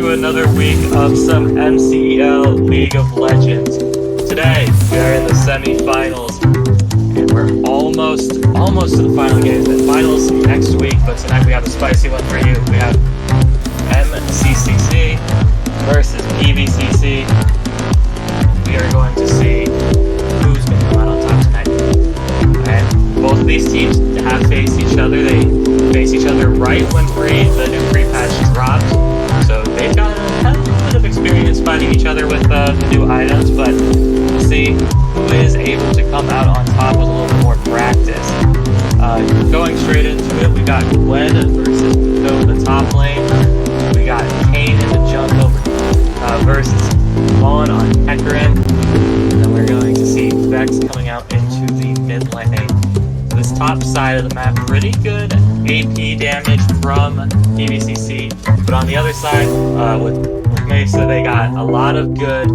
to another week of some MCL League of Legends. Today, we are in the semifinals, and we're almost to the final games. The finals next week, but tonight we have a spicy one for you. We have MCC versus PVCC. We are going to see who's going to come out on top tonight. And both of these teams have faced each other. They face each other right when the new free patch dropped. So they've got a little bit of experience fighting each other with the new items, but we'll see who is able to come out on top with a little bit more practice. Going straight into it, we got Gwen versus Mundo in the top lane. We got Kane in the jungle versus Vaughn on Hecarim. And then we're going to see Vex coming out into the mid lane. This top side of the map, pretty good AP damage from PVCC, but on the other side, with Mesa, they got a lot of good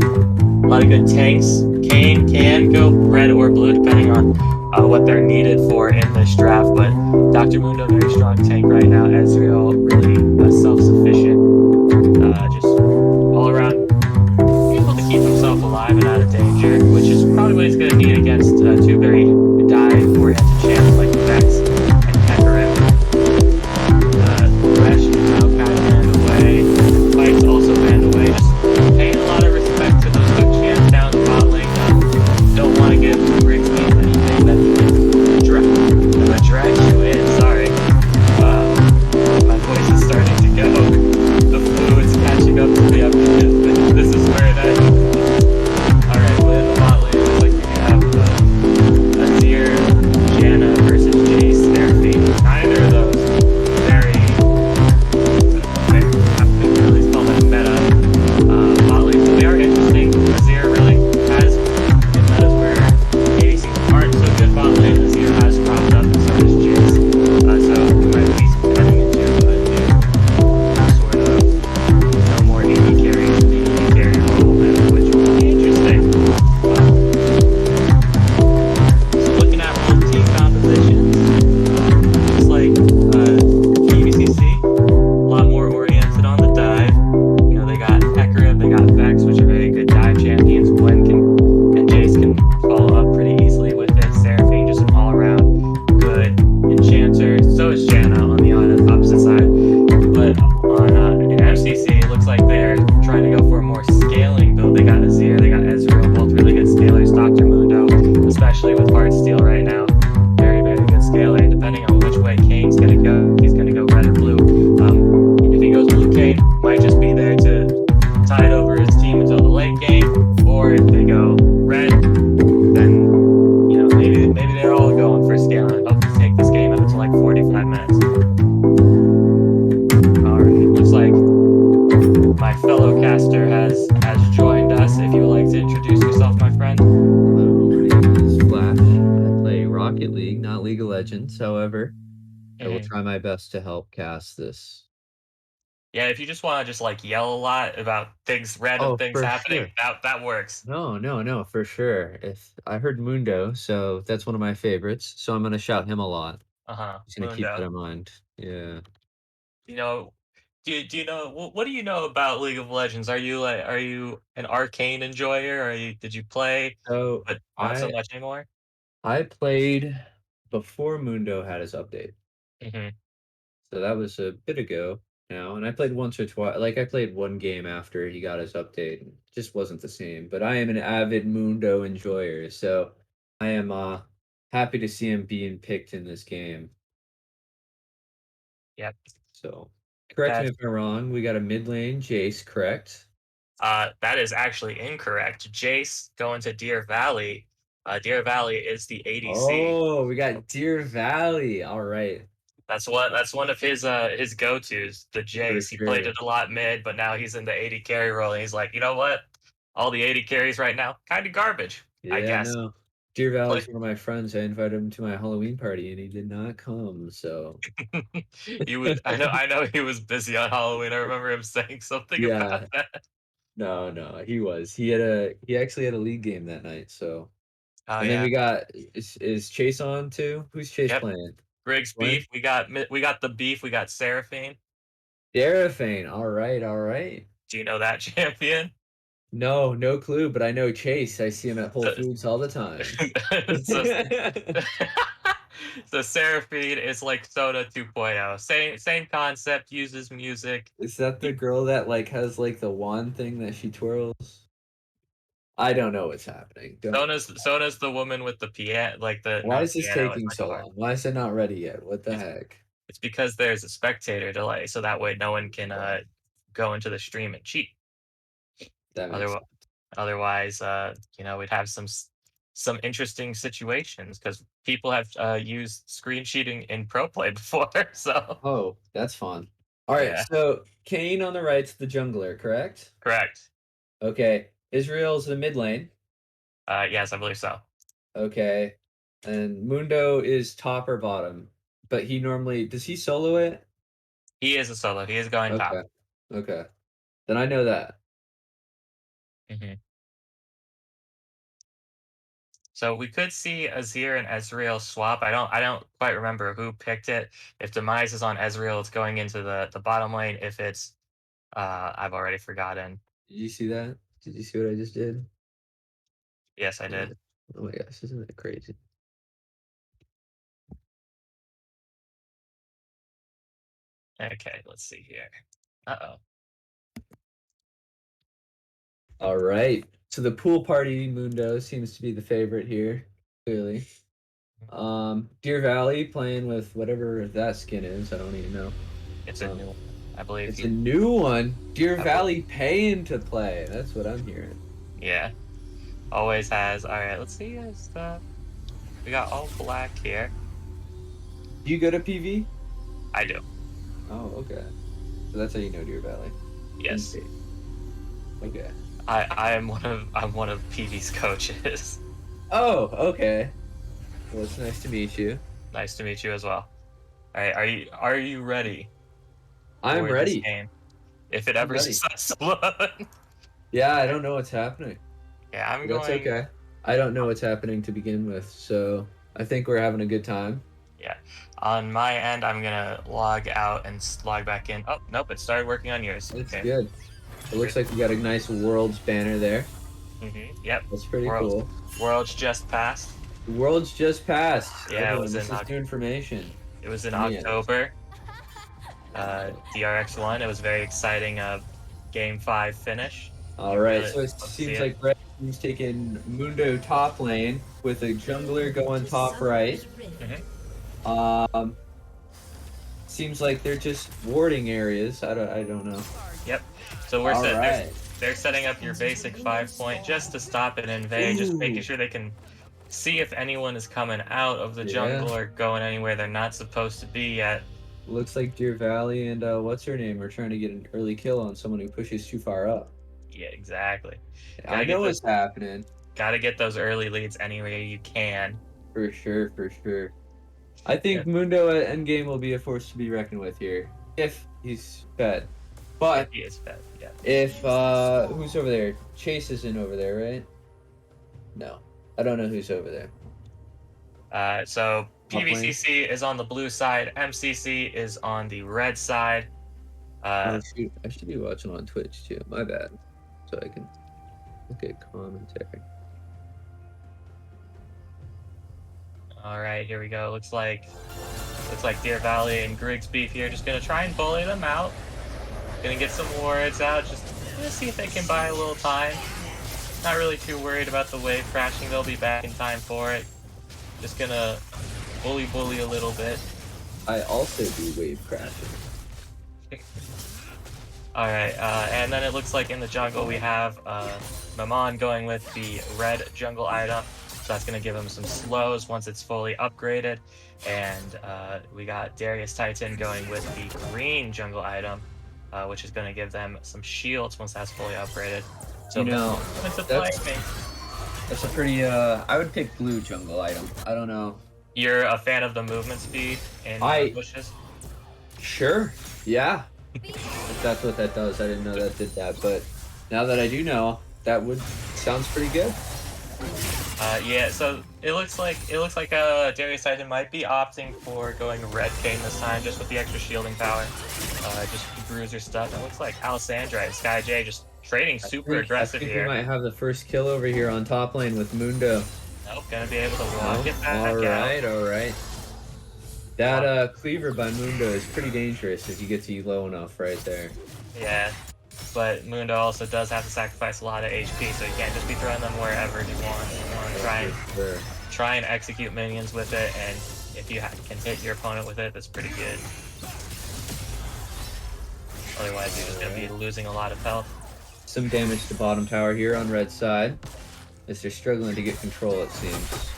tanks. Kane can go red or blue depending on what they're needed for in this draft, but Dr. Mundo, very strong tank right now. Ezreal, really self-sufficient, just all around able to keep himself alive and out of danger, which is probably what he's going to need against two very dive-oriented champs like Vex and Hecarim. Thresh is now kind of banned away. Fight's also banned away. Just paying a lot of respect to those good champs down the bot lane. Don't want to give Grigsby anything that drag you in. Sorry. My voice is starting to go. The flu is catching up to me. This is where that. Alright, well, in the bot lane, looks like we have Azir, Janna versus Jace, Seraphine. Neither of those very, I think really call them meta bot lanes. They are interesting. Azir really has, and that is where ADCs aren't so good bot lane. Azir has cropped up, and so does Jace. So we might be heading into a new sort of more AD carry to the AD carry role, which will be interesting. So looking at both team compositions, looks like PVCC, a lot more oriented on the dive. You know, they got Hecarim, they got Vex, which are very good dive champions. Gwen and Jace can follow up pretty easily with it. Seraphine, just an all-around good enchanter. So is Janna on the opposite side. But on in MCC, it looks like they're trying to go for a more scaling build. They got Azir, they got Ezreal, both really good scalers. Dr. Mundo, especially with Heartsteel right now, very, very good scaler. And depending on which way Kane's going to go, he's going to go red or blue. If he goes blue, Kane might just be there to tide over his team until the late game. Or if they go red, then maybe they're all going for scaling. Hope to take this game up to like 45 minutes. Alright, looks like my fellow caster has joined us. If you would like to introduce yourself, my friend. Hello, my name is Flash. I play Rocket League, not League of Legends. However, I will try my best to help cast this. Yeah, if you just want to just like yell a lot about random Oh, things for happening, sure. that works. No, for sure. If I heard Mundo, so that's one of my favorites. So I'm gonna shout him a lot. Just gonna keep that Mundo. in mind. Yeah. You know, do you know what do you know about League of Legends? Are you an arcane enjoyer? Did you play So but not so I much anymore? I played before Mundo had his update. Hmm. So that was a bit ago now, and I played once or twice. Like I played one game after he got his update, and it just wasn't the same. But I am an avid Mundo enjoyer, so I am happy to see him being picked in this game. Yep. So correct me That if I'm wrong. We got a mid lane Jace, correct? that is actually incorrect. Jace going to Deer Valley. Deer Valley is the ADC. Oh, we got Deer Valley. All right, That's one of his go-tos, the for Jace. He played sure. it a lot mid, but now he's in the 80 carry role, and he's like, you know what? All the 80 carries right now, kind of garbage, I Yeah, guess. no. Deer Play Valley's one of my friends. I invited him to my Halloween party, and he did not come. So I know he was busy on Halloween. I remember him saying something about yeah. that. No, he was. He actually had a league game that night, so Oh and then yeah. we got is Chase on too? Who's Chase Yep. playing? Griggs beef. Glenn? We got the beef. We got Seraphine. Darafane. All right, all right. Do you know that champion? No, no clue, but I know Chase. I see him at Whole So, Foods all the time. so, so Seraphine is like Soda 2.0. Same concept, uses music. Is that the girl that like has like the wand thing that she twirls? I don't know what's happening. Sona's the woman with the piano, like the Why not is this piano, it's taking like so long? Why is it not ready yet? What the heck? it's because there's a spectator delay, so that way no one can go into the stream and cheat. That makes Otherwise, we'd have some interesting situations because people have used screen cheating in pro play before. So Oh, that's fun. All right, yeah, so Kane on the right's the jungler, correct? correct. Okay. Israel's the mid lane. Yes, I believe so. Okay. And Mundo is top or bottom. But he normally does he solo it? He is a solo. He is going top. Okay. Okay. Then I know that. hmm So we could see Azir and Ezreal swap. I don't quite remember who picked it. If Demise is on Ezreal, it's going into the bottom lane. If it's I've already forgotten. Did you see that? Did you see what I just did? Yes, I Oh, did. oh my gosh, isn't that crazy? Okay, let's see here. Uh-oh. All right. So the pool party Mundo seems to be the favorite here, clearly. Deer Valley playing with whatever that skin is. I don't even know. It's a new one. I believe It's a new one. Deer I Valley paying to play. That's what I'm hearing. yeah. Always has. Alright, let's see we got all black here. Do you go to PV? I do. Oh, okay. So that's how you know Deer Valley. Yes. Okay. I'm one of PV's coaches. Oh, okay. Well, it's nice to meet you. Nice to meet you as well. Alright, are you ready I'm for this ready. game? If it I'm ever ready. starts to load. Yeah, I don't know what's happening. Yeah, I'm But that's going. okay. I don't know what's happening to begin with, so I think we're having a good time. Yeah. On my end, I'm gonna log out and log back in. Oh, nope, it started working on yours. That's Okay. good. It looks like we got a nice Worlds banner there. Yep. That's pretty Worlds, cool. Worlds just passed. Worlds just passed. Yeah, Everyone, this is new information. It was in Man. October. DRX1. It was very exciting. Game 5 finish. All right, Really so it love to see seems it. like Red Team's taking Mundo top lane with a jungler going top right. Mhm. Seems like they're just warding areas. I don't know. Yep. So we're All set. right. They're setting up your basic 5-point just to stop an invade, just making Ooh. sure they can see if anyone is coming out of the Yeah. jungle or going anywhere they're not supposed to be yet. Looks like Deer Valley and what's her name are trying to get an early kill on someone who pushes too far up. Yeah, exactly. I know what's happening. Gotta get those early leads any way you can. For sure, for sure. I think Yeah. Mundo at endgame will be a force to be reckoned with here. If he's fed. But He is fed, yeah. if who's over there? Chase isn't over there, right? No. I don't know who's over there. So Top lane? PVCC is on the blue side, MCC is on the red side. Oh shoot, I should be watching on Twitch too. My bad. So I can look at commentary. All right, here we go. Looks like Deer Valley and Griggs Beef here just gonna try and bully them out. Gonna get some wards out, just gonna see if they can buy a little time. Not really too worried about the wave crashing. They'll be back in time for it. Just gonna bully a little bit. I also do wave crashing. All right, and then it looks like in the jungle we have Maman going with the red jungle item. So that's going to give him some slows once it's fully upgraded. And we got Darius Titan going with the green jungle item, which is going to give them some shields once that's fully upgraded. So that's a pretty, I would pick blue jungle item. I don't know. You're a fan of the movement speed in bushes? Sure, yeah. If that's what that does, I didn't know that did that. But now that I do know, that sounds pretty good. Yeah, so it looks like Darius Titan might be opting for going red Kane this time, just with the extra shielding power. just bruiser stuff. It looks like Alessandra and Sky J just trading super aggressive I think here. we might have the first kill over here on top lane with Mundo. Nope, gonna be able to walk it back All right, out. all right. That cleaver by Mundo is pretty dangerous if you get to low enough right there. Yeah, but Mundo also does have to sacrifice a lot of HP, so you can't just be throwing them wherever you want. You want to try and execute minions with it, and if you can hit your opponent with it, that's pretty good. Otherwise, you're just going to be losing a lot of health. Some damage to bottom tower here on red side, as they're struggling to get control, it seems.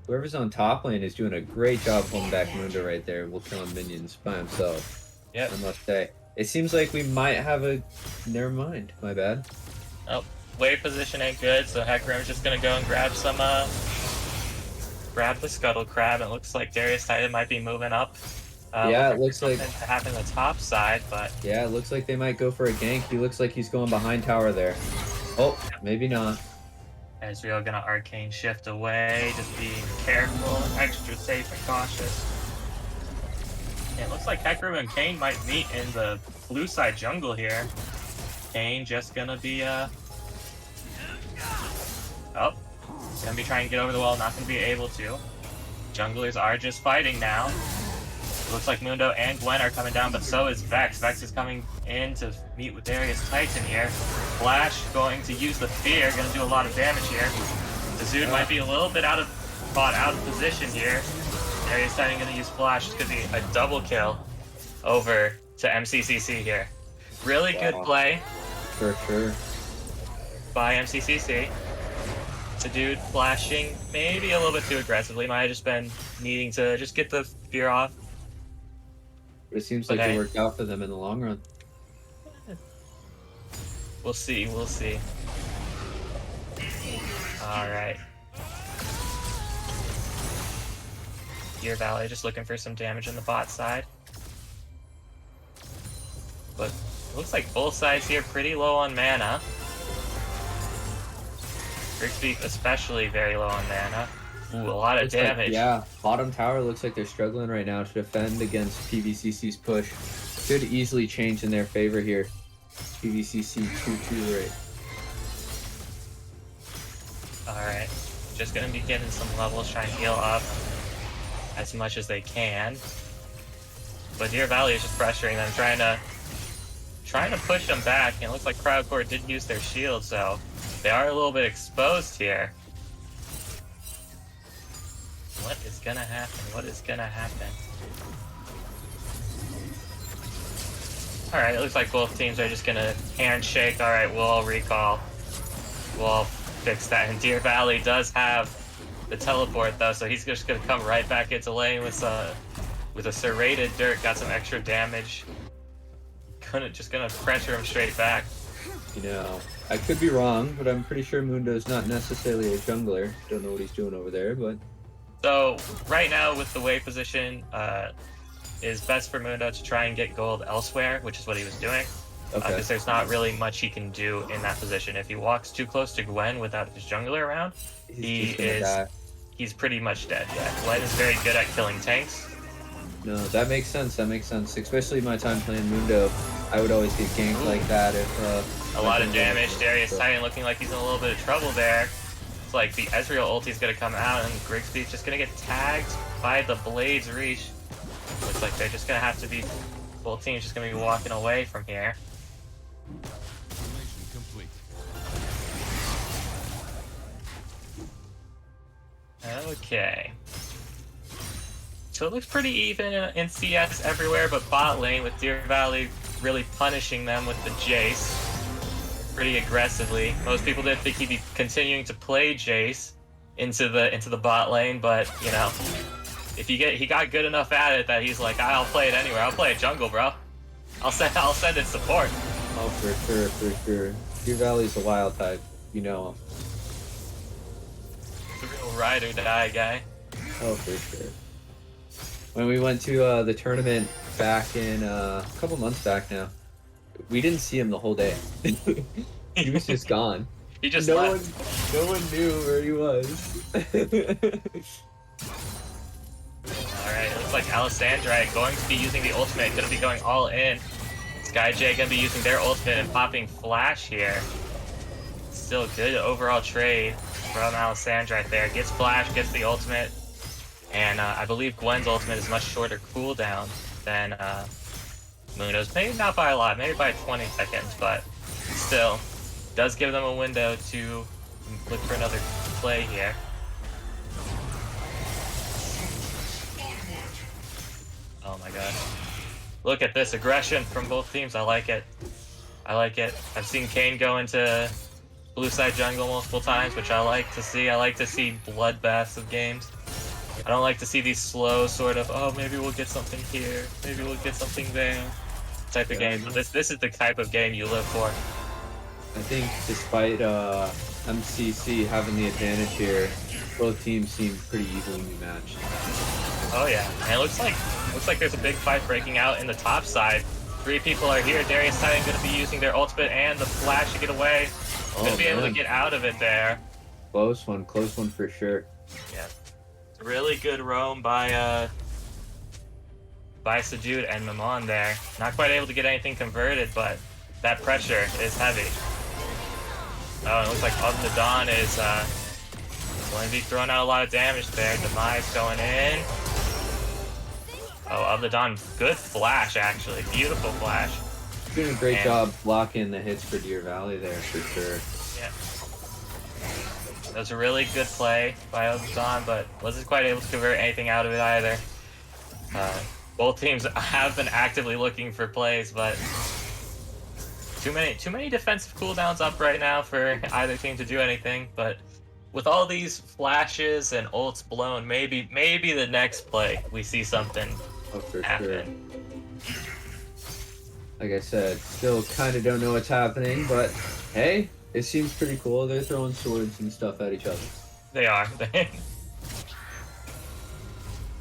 Whoever's on top lane is doing a great job holding back Mundo right there while killing minions by himself. Yep. I must say. It seems like we might have a... Never mind. My bad. Oh, wave position ain't good, so Hecarim's just going to go and grab some... grab the Scuttle Crab. It looks like Darius Titan might be moving up. Yeah, it looks like something to happen on the top side, but... Yeah, it looks like they might go for a gank. He looks like he's going behind tower there. Oh, maybe not. Ezreal gonna arcane shift away, just being careful, extra safe and cautious. Yeah, it looks like Hecarim and Kayn might meet in the blue side jungle here. Kayn just gonna be gonna be trying to get over the wall, not gonna be able to. Junglers are just fighting now. Looks like Mundo and Gwen are coming down, but so is Vex. Vex is coming in to meet with Darius Titan here. Flash going to use the fear, going to do a lot of damage here. Zazood might be a little bit out of position here. Darius Titan going to use Flash. It's going to be a double kill over to MCCC here. Really good play. For sure. By MCCC. Zazood flashing maybe a little bit too aggressively. Might have just been needing to just get the fear off. But it seems like it worked out for them in the long run. We'll see, we'll see. Alright. Deer Valley just looking for some damage on the bot side. But it looks like both sides here pretty low on mana. Grigsby especially very low on mana. Ooh, a lot of damage. Yeah, bottom tower looks like they're struggling right now to defend against PVCC's push. Should easily change in their favor here. PVCC 2-2 rate. Alright, just gonna be getting some levels, trying to heal up as much as they can. But Deer Valley is just pressuring them, trying to push them back, and it looks like Crowdcore did use their shield, so they are a little bit exposed here. What is gonna happen? What is gonna happen? Alright, it looks like both teams are just gonna handshake. Alright, we'll all recall. We'll all fix that. And Deer Valley does have the teleport though, so he's just gonna come right back into lane with a serrated dirt, got some extra damage. Just gonna pressure him straight back. You know, I could be wrong, but I'm pretty sure Mundo's not necessarily a jungler. Don't know what he's doing over there, but... So, right now with the wave position, is best for Mundo to try and get gold elsewhere, which is what he was doing. Because there's not really much he can do in that position. If he walks too close to Gwen without his jungler around, he's pretty much dead. Yeah, Gwen is very good at killing tanks. No, that makes sense. That makes sense. Especially my time playing Mundo, I would always get ganked like that if... a lot of damage. Darius Titan looking like he's in a little bit of trouble there. It's like the Ezreal ulti is going to come out, and Grigsby's just going to get tagged by the Blade's Reach. Looks like they're just going to have to be... Both teams just going to be walking away from here. Okay. So it looks pretty even in CS everywhere, but bot lane with Deer Valley really punishing them with the Jace pretty aggressively. Most people didn't think he'd be continuing to play Jace into the bot lane, but you know, if he got good enough at it that he's like, I'll play it anywhere. I'll play it jungle, bro. I'll send it support. Oh, for sure. Deer Valley's a wild type, you know. The real ride or die guy. Oh, for sure. When we went to the tournament back in a couple months back now, we didn't see him the whole day. He was just gone. He just left. No one knew where he was. Alright, looks like Alessandra going to be using the ultimate, going to be going all in. SkyJ going to be using their ultimate and popping Flash here. Still good overall trade from Alessandra right there. Gets Flash, gets the ultimate. And I believe Gwen's ultimate is much shorter cooldown than Mundo's. Maybe not by a lot, maybe by 20 seconds, but still does give them a window to look for another play here. Oh my god. Look at this aggression from both teams. I like it. I like it. I've seen Kane go into blue side jungle multiple times, which I like to see. I like to see bloodbaths of games. I don't like to see these slow sort of, oh, maybe we'll get something here, maybe we'll get something there type of games. But this is the type of game you live for. I think despite MCC having the advantage here, both teams seem pretty evenly matched. Oh yeah, and it looks like there's a big fight breaking out in the top side. 3 people are here. Darius Titan going to be using their ultimate and the flash to get away. Going to be able to get out of it there. Close one for sure. Yeah. Really good roam by Sajud and Mammon there. Not quite able to get anything converted, but that pressure is heavy. Oh, it looks like Up the Dawn is going to be throwing out a lot of damage there. Demise going in. Oh, Up the Dawn, good flash actually. Beautiful flash. Doing a great job blocking the hits for Deer Valley there for sure. Yeah. That was a really good play by Obzon, but wasn't quite able to convert anything out of it either. Both teams have been actively looking for plays, but too many defensive cooldowns up right now for either team to do anything. But with all these flashes and ults blown, maybe the next play we see something happen. Sure. Like I said, still kind of don't know what's happening, but hey. It seems pretty cool. They're throwing swords and stuff at each other. They are.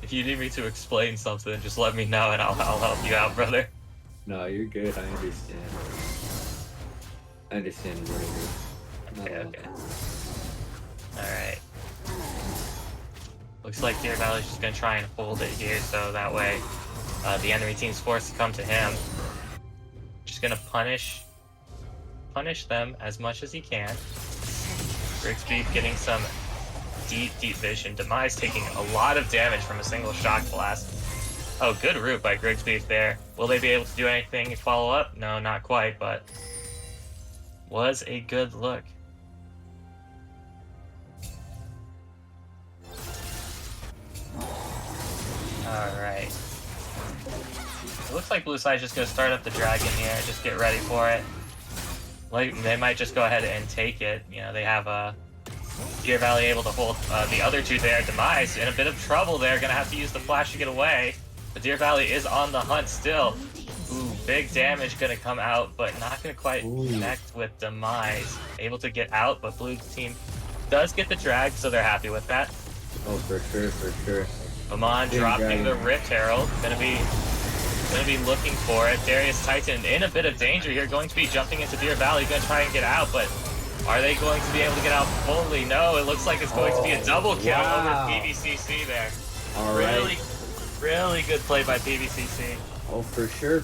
If you need me to explain something, just let me know and I'll help you out, brother. No, you're good. I understand. I understand what it is. Okay. Alright. Looks like Deer Valley's just going to try and hold it here, so that way the enemy team's forced to come to him. Just going to punish them as much as he can. Grigsby getting some deep vision. Demise taking a lot of damage from a single shock blast. Oh, good root by Grigsby there. Will they be able to do anything follow up? No, not quite, but was a good look. Alright. It looks like Blue Side's just going to start up the dragon here. Just get ready for it. Like, they might just go ahead and take it. You know, they have Deer Valley able to hold the other two there. Demise in a bit of trouble there. Gonna have to use the flash to get away. But Deer Valley is on the hunt still. Ooh, big damage gonna come out, but not gonna quite connect with Demise. Able to get out, but blue team does get the drag, so they're happy with that. Oh, for sure. Amon dropping the Rift Herald. Gonna be looking for it. Darius Titan in a bit of danger here, going to be jumping into Deer Valley, going to try and get out, but are they going to be able to get out fully? No, it looks like it's going to be a double kill over PVCC there. All right. Really good play by PVCC. Oh, for sure.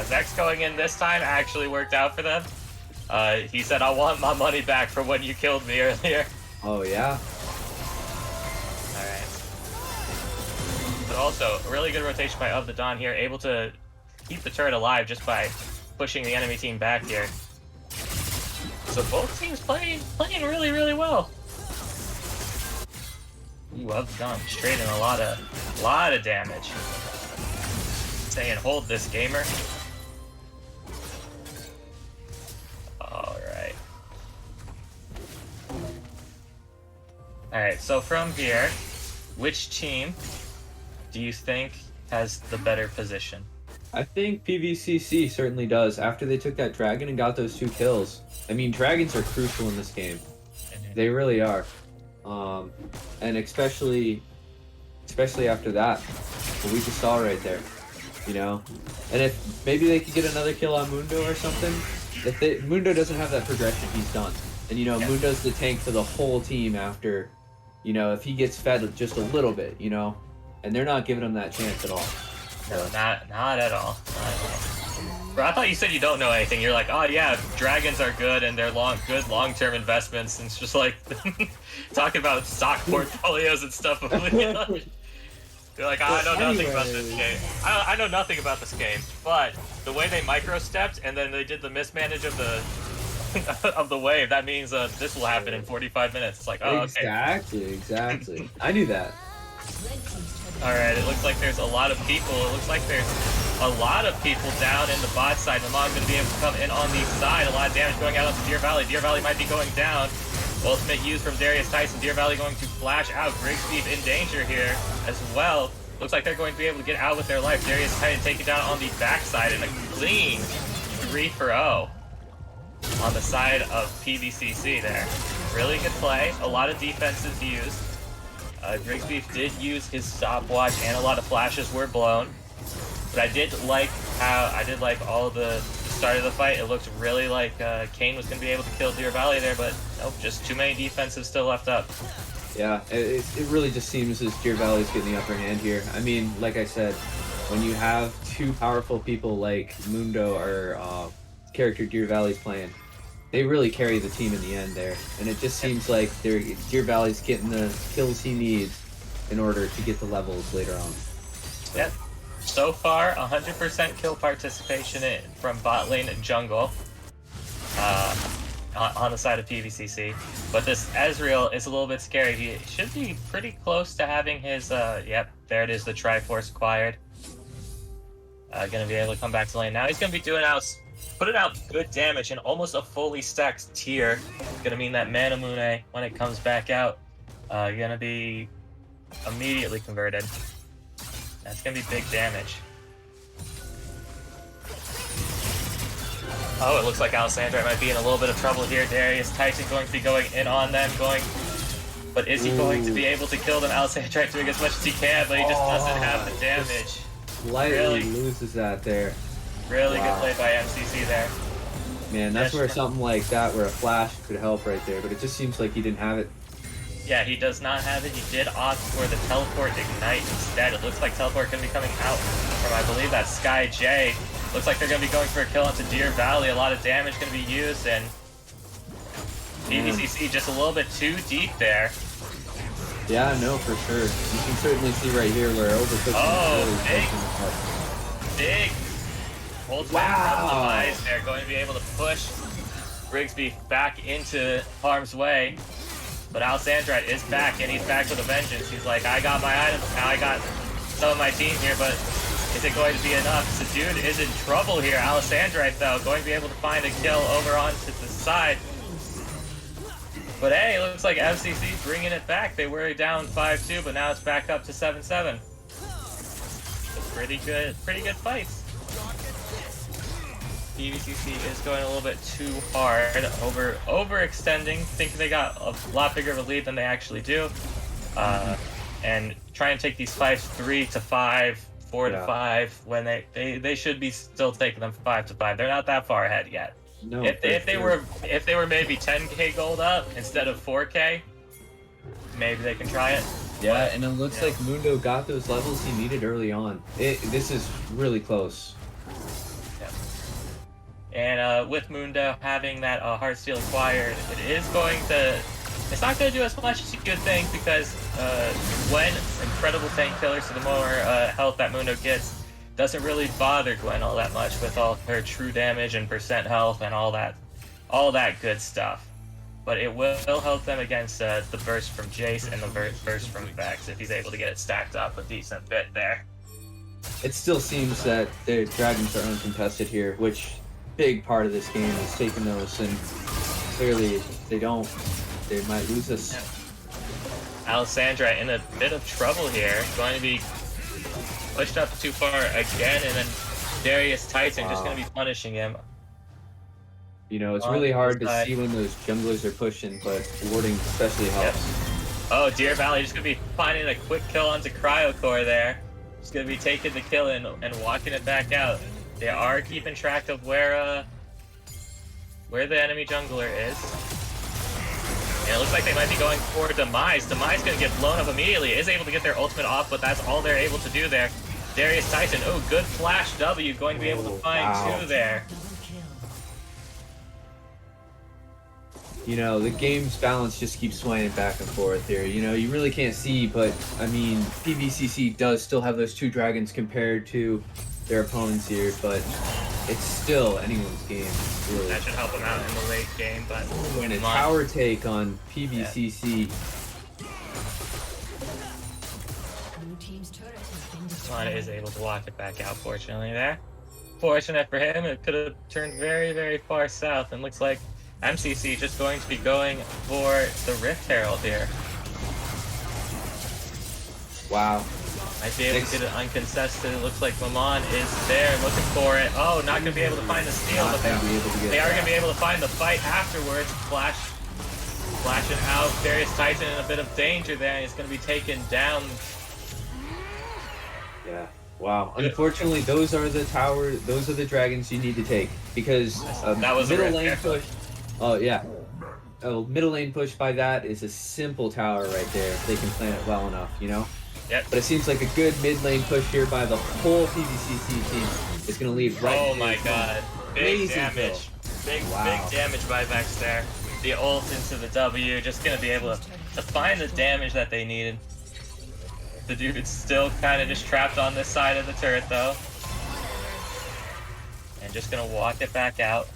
Zex going in this time actually worked out for them. He said, I want my money back for when you killed me earlier. Oh, yeah? But also, a really good rotation by Of the Dawn here, able to keep the turret alive just by pushing the enemy team back here. So both teams playing really well. Ooh, Of the Dawn straight in a lot of damage. Saying hold this gamer. Alright, so from here, which team do you think has the better position? I think PVCC certainly does. After they took that dragon and got those 2 kills. I mean, dragons are crucial in this game. They really are. And especially after that, what we just saw right there, you know? And if maybe they could get another kill on Mundo or something, Mundo doesn't have that progression, he's done. And you know, Mundo's the tank for the whole team after You know, if he gets fed just a little bit, you know, and they're not giving him that chance at all. No, not at all. Not at all. Bro, I thought you said you don't know anything. You're like, oh yeah, dragons are good and they're good long-term investments. And it's just like talking about stock portfolios and stuff. You're like, I know nothing about this game. I know nothing about this game. But the way they micro-stepped and then they did the mismanage of the of the wave, that means this will happen in 45 minutes. It's like, oh, okay. Exactly. I knew that. Alright, it looks like there's a lot of people. It looks like there's a lot of people down in the bot side. Namag's going to be able to come in on the side. A lot of damage going out onto Deer Valley. Deer Valley might be going down. Ultimate used from Darius Tyson. Deer Valley going to flash out. Grigsby in danger here as well. Looks like they're going to be able to get out with their life. Darius Tyson taking down on the backside and a clean 3-for-0 on the side of PVCC there. Really good play. A lot of defenses used. Grigsby did use his stopwatch and a lot of flashes were blown. But I did like all of the start of the fight. It looked really like Kane was going to be able to kill Deer Valley there, but nope, just too many defenses still left up. Yeah, it really just seems as Deer Valley's getting the upper hand here. I mean, like I said, when you have two powerful people like Mundo or character Deer Valley's playing, they really carry the team in the end there. And it just seems like Deer Valley's getting the kills he needs in order to get the levels later on. So. Yep. So far, 100% kill participation from bot lane and jungle on the side of PVCC. But this Ezreal is a little bit scary. He should be pretty close to having his, yep, there it is, the Triforce acquired. Gonna be able to come back to lane. Now he's gonna be putting out good damage and almost a fully stacked tier. Gonna mean that Manamune, when it comes back out, gonna be immediately converted. That's gonna be big damage. Oh, it looks like Alessandra might be in a little bit of trouble here. Darius Tyson going to be going in on them, but is he going to be able to kill them? Alessandra doing as much as he can, but he just doesn't have the damage. Lightly loses that there. Really good play by MCC there. Man, that's where something like that, where a flash could help right there, but it just seems like he didn't have it. Yeah, he does not have it. He did opt for the teleport ignite instead. It looks like teleport going to be coming out from, I believe, that Sky J. Looks like they're going to be going for a kill onto Deer Valley. A lot of damage going to be used, and PVCC just a little bit too deep there. Yeah, no, for sure. You can certainly see right here where Overcooked big ultimate from the eyes there. Going to be able to push Grigsby back into harm's way. But Alessandra is back, and he's back with a vengeance. He's like, I got my items, now I got some of my team here, but is it going to be enough? The dude is in trouble here. Alessandra, though, going to be able to find a kill over onto the side. But hey, it looks like MCC bringing it back. They were down 5-2, but now it's back up to 7-7. Pretty good fights. PVCC is going a little bit too hard, overextending, thinking they got a lot bigger of a lead than they actually do, and trying to take these fights 3-5, 4-5 when they should be still taking them 5-5. They're not that far ahead yet. No, if they were maybe 10k gold up instead of 4k, maybe they can try it. Yeah, and it looks like Mundo got those levels he needed early on. This is really close. And with Mundo having that Heartsteel acquired, it's not going to do as much as you could think, because Gwen, incredible tank killer, so the more health that Mundo gets doesn't really bother Gwen all that much with all her true damage and percent health and all that good stuff. But it will help them against the burst from Jace and the burst from Vex if he's able to get it stacked up a decent bit there. It still seems that the Dragons are uncontested here, which big part of this game is taking those, and clearly if they don't, they might lose this. Alessandra in a bit of trouble here, going to be pushed up too far again, and then Darius Tyson just going to be punishing him. You know, it's really hard to see when those junglers are pushing, but warding especially helps. Yep. Oh, Deer Valley just going to be finding a quick kill onto Cryocore there. Just going to be taking the kill and walking it back out. They are keeping track of where the enemy jungler is. And it looks like they might be going for Demise. Demise going to get blown up immediately. Is able to get their ultimate off, but that's all they're able to do there. Darius Tyson, oh, good flash W, going to be able to find 2 there. You know, the game's balance just keeps swaying back and forth here. You know, you really can't see, but I mean, PVCC does still have those 2 dragons compared to their opponents here, but it's still anyone's game. Really. That should help them out in the late game, but when a tower take on PVCC. Lana is able to walk it back out, fortunately there. Fortunate for him, it could have turned very, very far south, and looks like MCC just going to be going for the Rift Herald here. Wow. Might be able to get it uncontested. It looks like Maman is there looking for it. Oh, not going to be able to find the steal, but they are going to be able to find the fight afterwards. Flashing out. Darius Tyson in a bit of danger there, and he's going to be taken down. Yeah. Wow. Unfortunately, those are the dragons you need to take, because that was middle lane push. Oh yeah. Oh, middle lane push by that is a simple tower right there. If they can plan it well enough, you know. Yep. But it seems like a good mid lane push here by the whole PVCC team is going to lead right. Oh my god. Big damage. Big damage by Vex there. The ult into the W, just going to be able to find the damage that they needed. The dude's still kind of just trapped on this side of the turret though. And just going to walk it back out.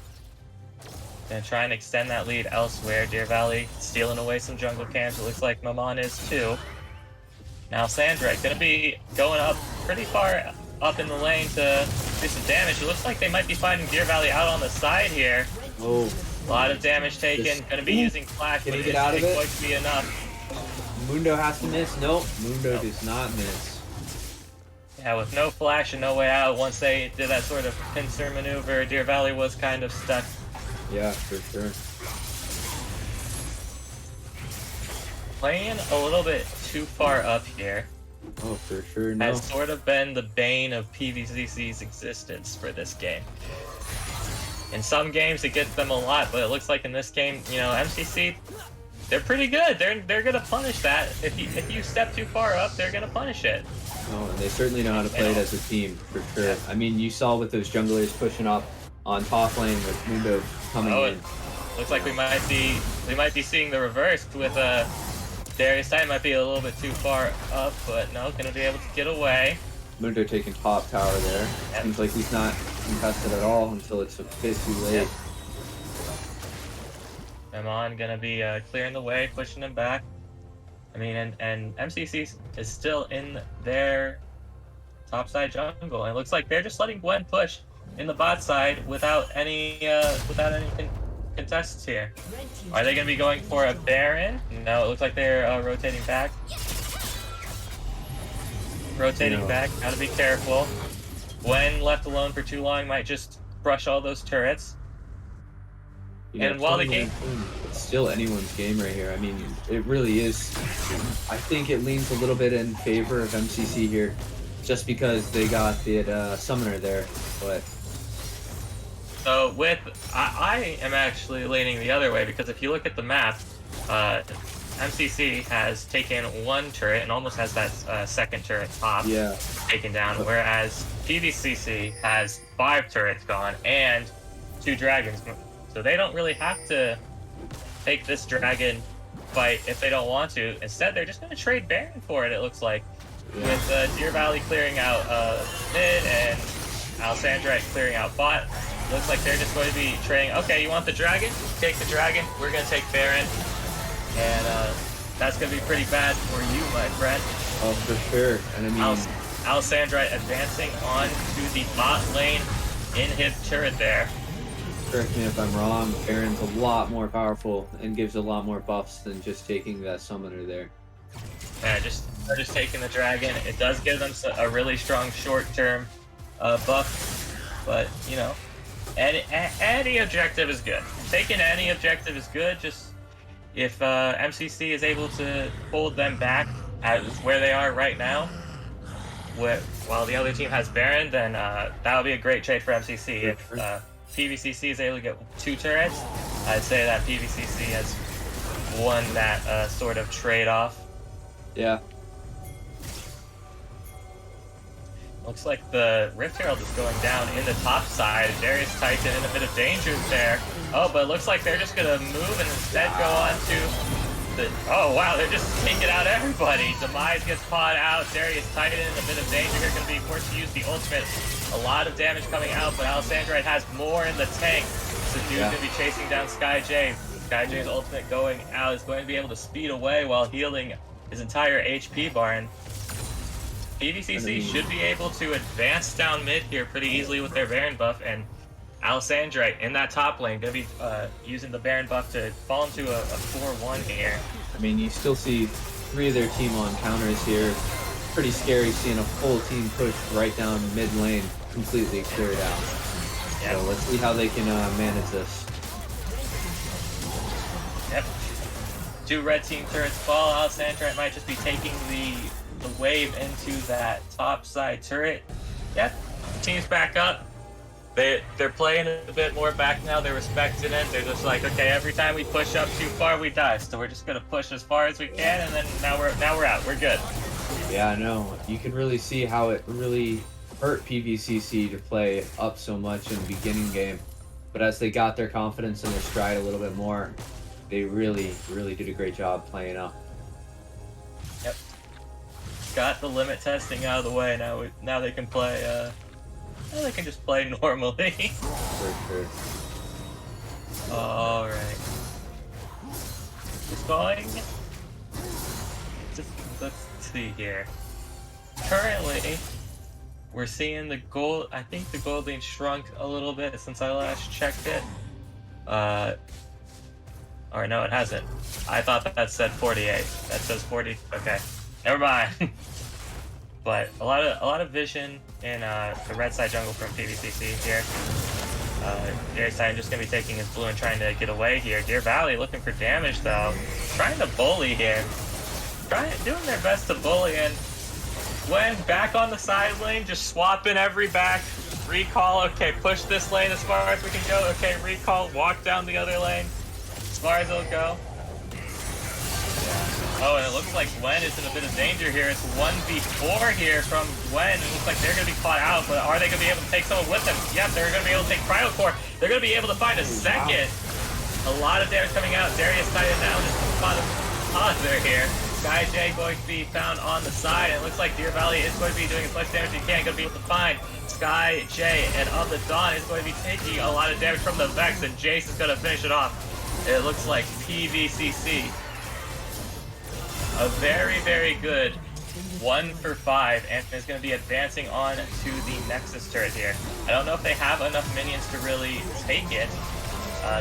Gonna try and extend that lead elsewhere. Deer Valley stealing away some jungle camps. It looks like Maman is too. Now Sandra gonna be going up pretty far up in the lane to do some damage. It looks like they might be finding Deer Valley out on the side here. Oh, a lot of damage taken. Gonna be using flash, but it's not going to be enough. Mundo has to miss. Nope, Mundo does not miss. Yeah, with no flash and no way out, once they did that sort of pincer maneuver, Deer Valley was kind of stuck. Yeah, for sure. Playing a little bit too far up here. Oh, for sure. No. Has sort of been the bane of PVCC's existence for this game. In some games it gets them a lot, but it looks like in this game, you know, MCC, they're pretty good. They're gonna punish that. If you step too far up, they're gonna punish it. Oh, and they certainly know how to play it as a team, for sure. Yeah. I mean, you saw with those junglers pushing up on top lane with Mundo coming in. Looks like we might be seeing the reverse with Darius Tyson might be a little bit too far up, but no, gonna be able to get away. Mundo taking top tower there. Yep. Seems like he's not contested at all until it's a bit too late. Yep. Maman gonna be clearing the way, pushing him back. I mean, and MCC is still in their topside jungle, and it looks like they're just letting Gwen push in the bot side without any contests here. Are they going to be going for a Baron? No, it looks like they're rotating back. Back. Gotta be careful. Gwen left alone for too long might just brush all those turrets. And while the game... It's still anyone's game right here. I mean, it really is. I think it leans a little bit in favor of MCC here, just because they got the summoner there, but... So I am actually leaning the other way, because if you look at the map, MCC has taken 1 turret and almost has that second turret top taken down, whereas PVCC has 5 turrets gone and 2 dragons. So they don't really have to take this dragon fight if they don't want to. Instead, they're just going to trade Baron for it, it looks like. Yeah. With Deer Valley clearing out mid and Alessandra clearing out bot. Looks like they're just going to be trading. Okay, you want the dragon? Take the dragon. We're going to take Baron. And that's going to be pretty bad for you, my friend. Oh, for sure. And I mean... Alessandra advancing on to the bot lane in his turret there. Correct me if I'm wrong, Baron's a lot more powerful and gives a lot more buffs than just taking that summoner there. Yeah, they're just taking the dragon. It does give them a really strong short-term buff, but, you know, any objective is good. Taking any objective is good. Just if MCC is able to hold them back at where they are right now, while the other team has Baron, then that would be a great trade for MCC. If PVCC is able to get 2 turrets, I'd say that PVCC has won that sort of trade-off. Yeah. Looks like the Rift Herald is going down in the top side. Darius Titan in a bit of danger there. Oh, but it looks like they're just gonna move and instead go on to the... Oh, wow, they're just taking out everybody. Demise gets caught out. Darius Titan in a bit of danger here. Gonna be forced to use the ultimate. A lot of damage coming out, but Alessandrite has more in the tank. So dude's gonna be chasing down SkyJ. SkyJ's ultimate going out is going to be able to speed away while healing his entire HP bar. And PVCC should be able to advance down mid here pretty easily with their Baron buff, and Alessandrite in that top lane going to be using the Baron buff to fall into a 4-1 here. I mean, you still see 3 of their team on counters here. Pretty scary seeing a full team push right down mid lane, completely cleared out. Yep. So let's see how they can manage this. Yep. 2 red team turrets fall. Alessandrite might just be taking the wave into that top side turret. Yep, the team's back up. They're playing a bit more back now. They're respecting it. They're just like, okay, every time we push up too far, we die. So we're just gonna push as far as we can, and then now we're out. We're good. Yeah, I know. You can really see how it really hurt PVCC to play up so much in the beginning game. But as they got their confidence and their stride a little bit more, they really did a great job playing up. Yep. Got the limit testing out of the way. Now they can play. Now they can just play normally. For sure. All right. Just going. Let's see here. Currently, we're seeing the gold. I think the gold lane shrunk a little bit since I last checked it. Or no, it hasn't. I thought that said 48. That says 40. Okay. Never mind. But a lot of vision in the red side jungle from PVCC here. Darius Titan just gonna be taking his blue and trying to get away here. Deer Valley looking for damage though. Trying to bully here. Doing their best to bully, and when back on the side lane, just swapping every back. Recall, okay, push this lane as far as we can go. Okay, recall, walk down the other lane as far as it'll go. Oh, and it looks like Gwen is in a bit of danger here. It's 1v4 here from Gwen. It looks like they're going to be caught out, but are they going to be able to take someone with them? Yep, they're going to be able to take Cryocore. They're going to be able to find a second. A lot of damage coming out. Darius Titan now just spot a positive here. SkyJ going to be found on the side. And it looks like Deer Valley is going to be doing as much damage as he can. Going to be able to find SkyJ, and Of the Dawn is going to be taking a lot of damage from the Vex, and Jace is going to finish it off. It looks like PVCC. A very good 1 for 5, and is going to be advancing on to the Nexus turret here. I don't know if they have enough minions to really take it.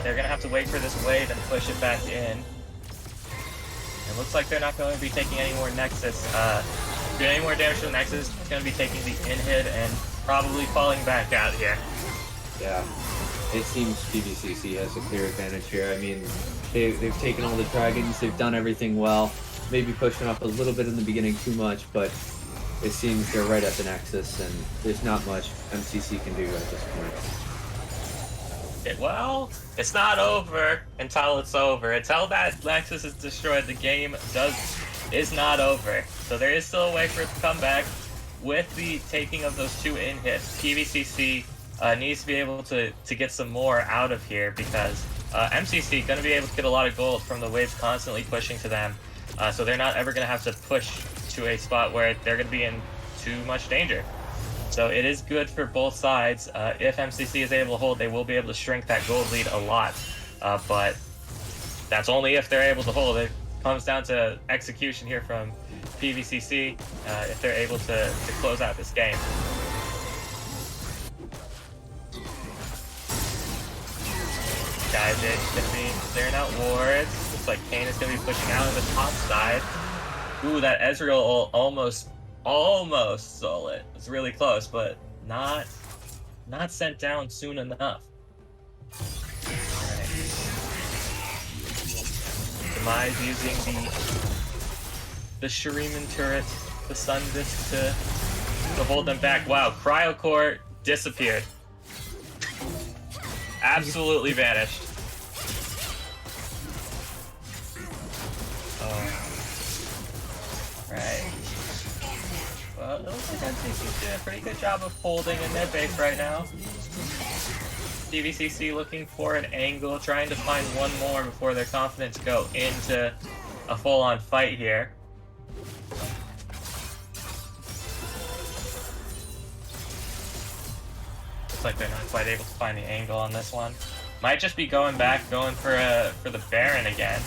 They're going to have to wait for this wave and push it back in. It looks like they're not going to be taking any more Nexus. Doing any more damage to the Nexus. It's going to be taking the inhib and probably falling back out here. Yeah, it seems PVCC has a clear advantage here. I mean, they've taken all the dragons, they've done everything well. Maybe pushing up a little bit in the beginning too much, but it seems they're right at the Nexus, and there's not much MCC can do at this point. Well, it's not over until it's over. Until that Nexus is destroyed, the game is not over. So there is still a way for it to come back. With the taking of those 2 inhibs, PVCC needs to be able to get some more out of here, because MCC going to be able to get a lot of gold from the waves constantly pushing to them. So they're not ever going to have to push to a spot where they're going to be in too much danger. So it is good for both sides. If MCC is able to hold, they will be able to shrink that gold lead a lot. But that's only if they're able to hold. It comes down to execution here from PVCC if they're able to close out this game. Guys, it's going to be clearing out wards. Looks like Kane is going to be pushing out on the top side. Ooh, that Ezreal almost stole it. It's really close, but not sent down soon enough. Alright. Demise using the Shuriman turret, the Sun Disc to hold them back. Wow, Cryocore disappeared. Absolutely vanished. Right. Well, it looks like MCC's doing a pretty good job of holding in their base right now. PVCC looking for an angle, trying to find one more before their confidence go into a full-on fight here. Looks like they're not quite able to find the angle on this one. Might just be going back, going for the Baron again.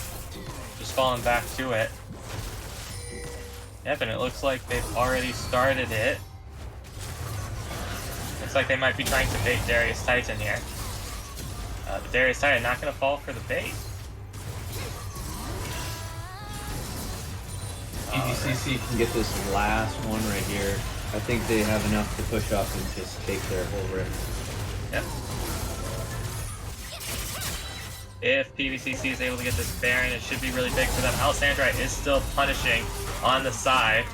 Just falling back to it. Yep, and it looks like they've already started it. Looks like they might be trying to bait Darius Titan here. But Darius Titan not going to fall for the bait. PVCC can get this last one right here. I think they have enough to push up and just take their whole rift. Yep. If PVCC is able to get this Baron, it should be really big for them. Alessandra is still punishing on the side,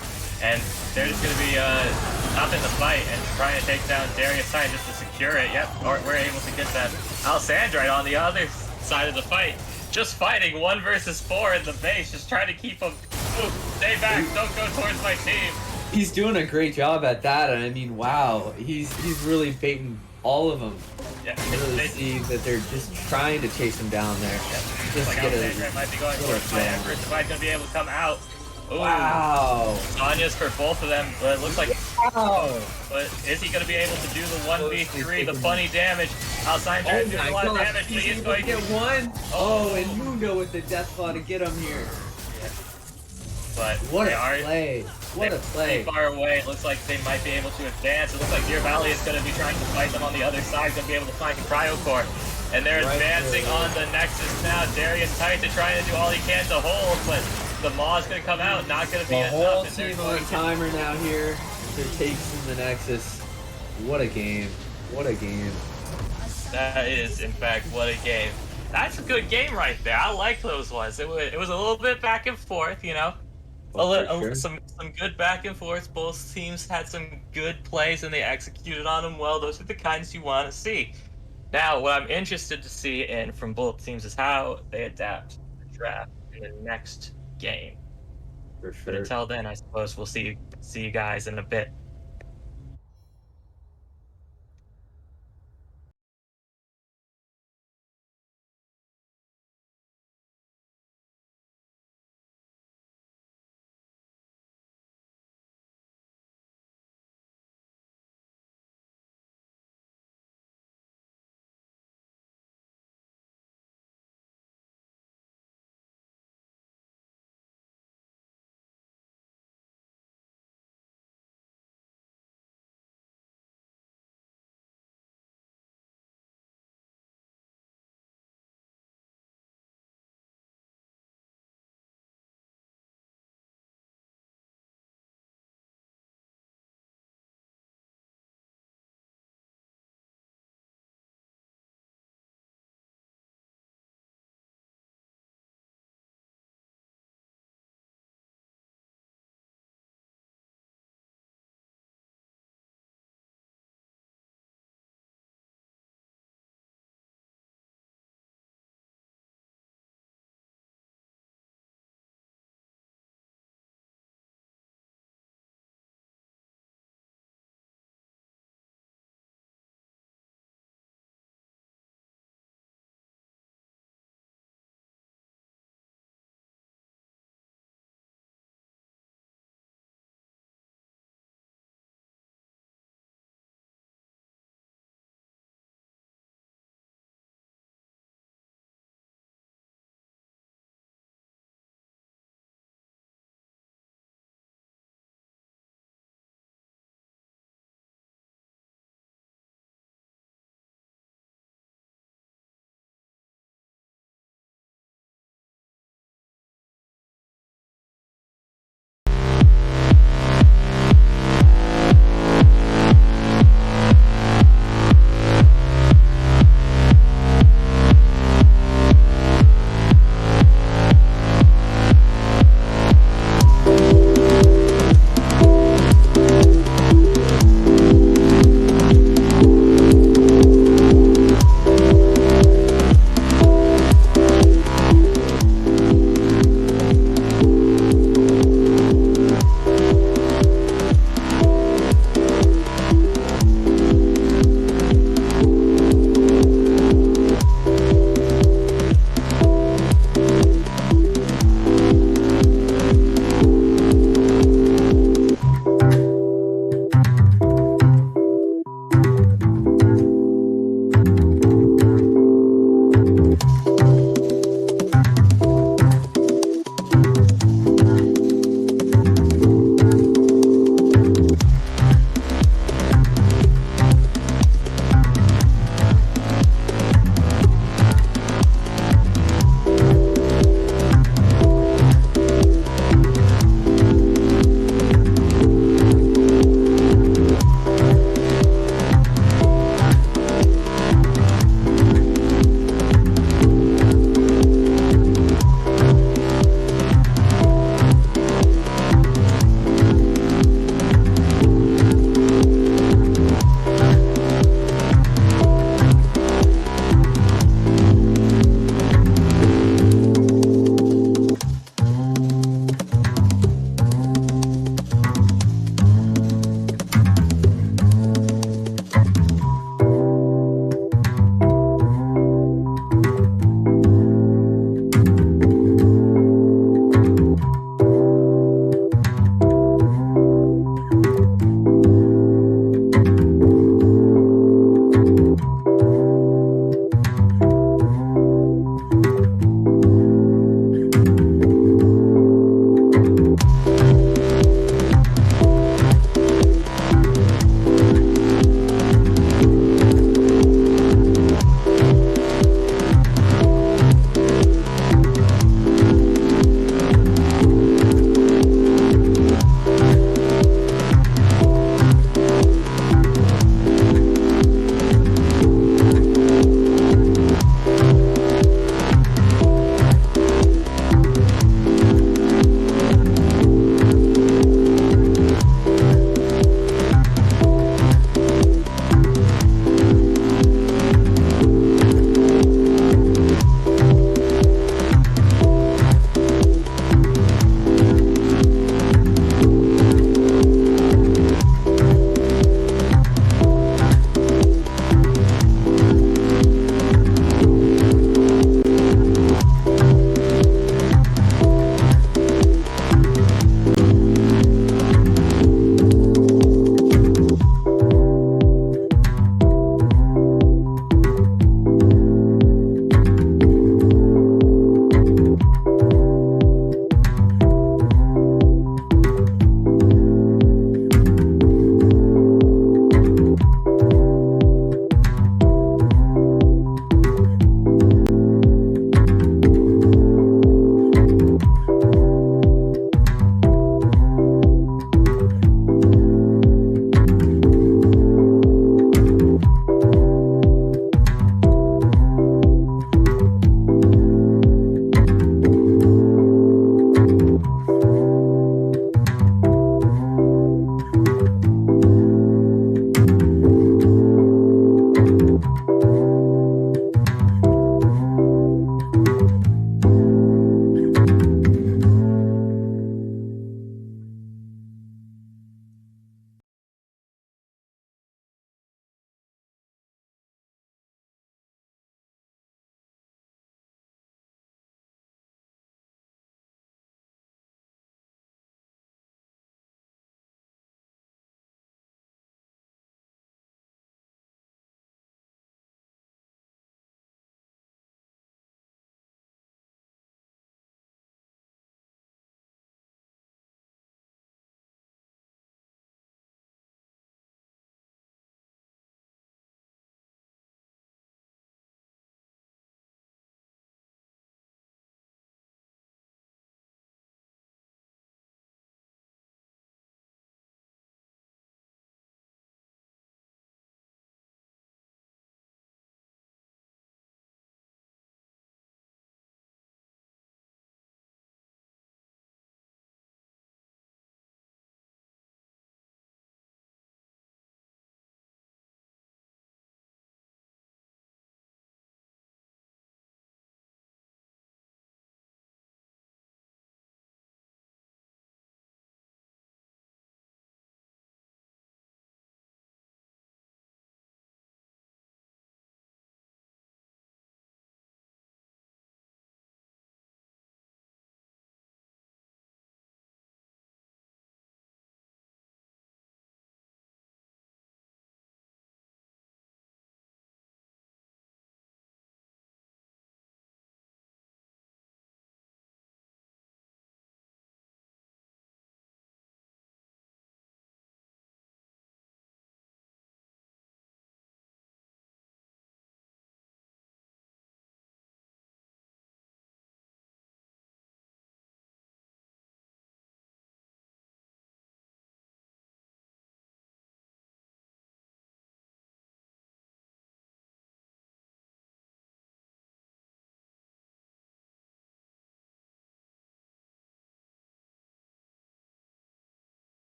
and they're just going to be up in the fight and trying to take down Darius Titan just to secure it. Yep, we're able to get that Alessandra on the other side of the fight. Just fighting 1 versus 4 in the base, just trying to keep them. Ooh, stay back, don't go towards my team. He's doing a great job at that, and I mean, wow, he's really baiting all of them. Yeah, you really see that they're just trying to chase him down there. Yeah, just like get Alessandra might be going towards my Empress. If I'm going to be able to come out. Ooh. Wow. Sonya's for both of them, but it looks like. Wow. But is he going to be able to do the 1v3, the funny damage? Alessandra is doing a lot of damage, but he is going to get one. Oh, and Mundo with the death claw to get him here. But what a play. What a play. Far away. It looks like they might be able to advance. It looks like Deer Valley is going to be trying to fight them on the other side, going to be able to find Cryocore. And they're advancing on the Nexus now. Darius Titan trying to do all he can to hold, but the Maw is going to come out, not going to be enough. The whole team on timer now here. They're taking the Nexus. What a game. What a game. That is, in fact, what a game. That's a good game right there. I like those ones. It was a little bit back and forth, you know. Some good back and forth. Both teams had some good plays and they executed on them well. Those are the kinds you want to see. Now, what I'm interested to see in from both teams is how they adapt to the draft in the next game. For sure. But until then, I suppose we'll see you guys in a bit.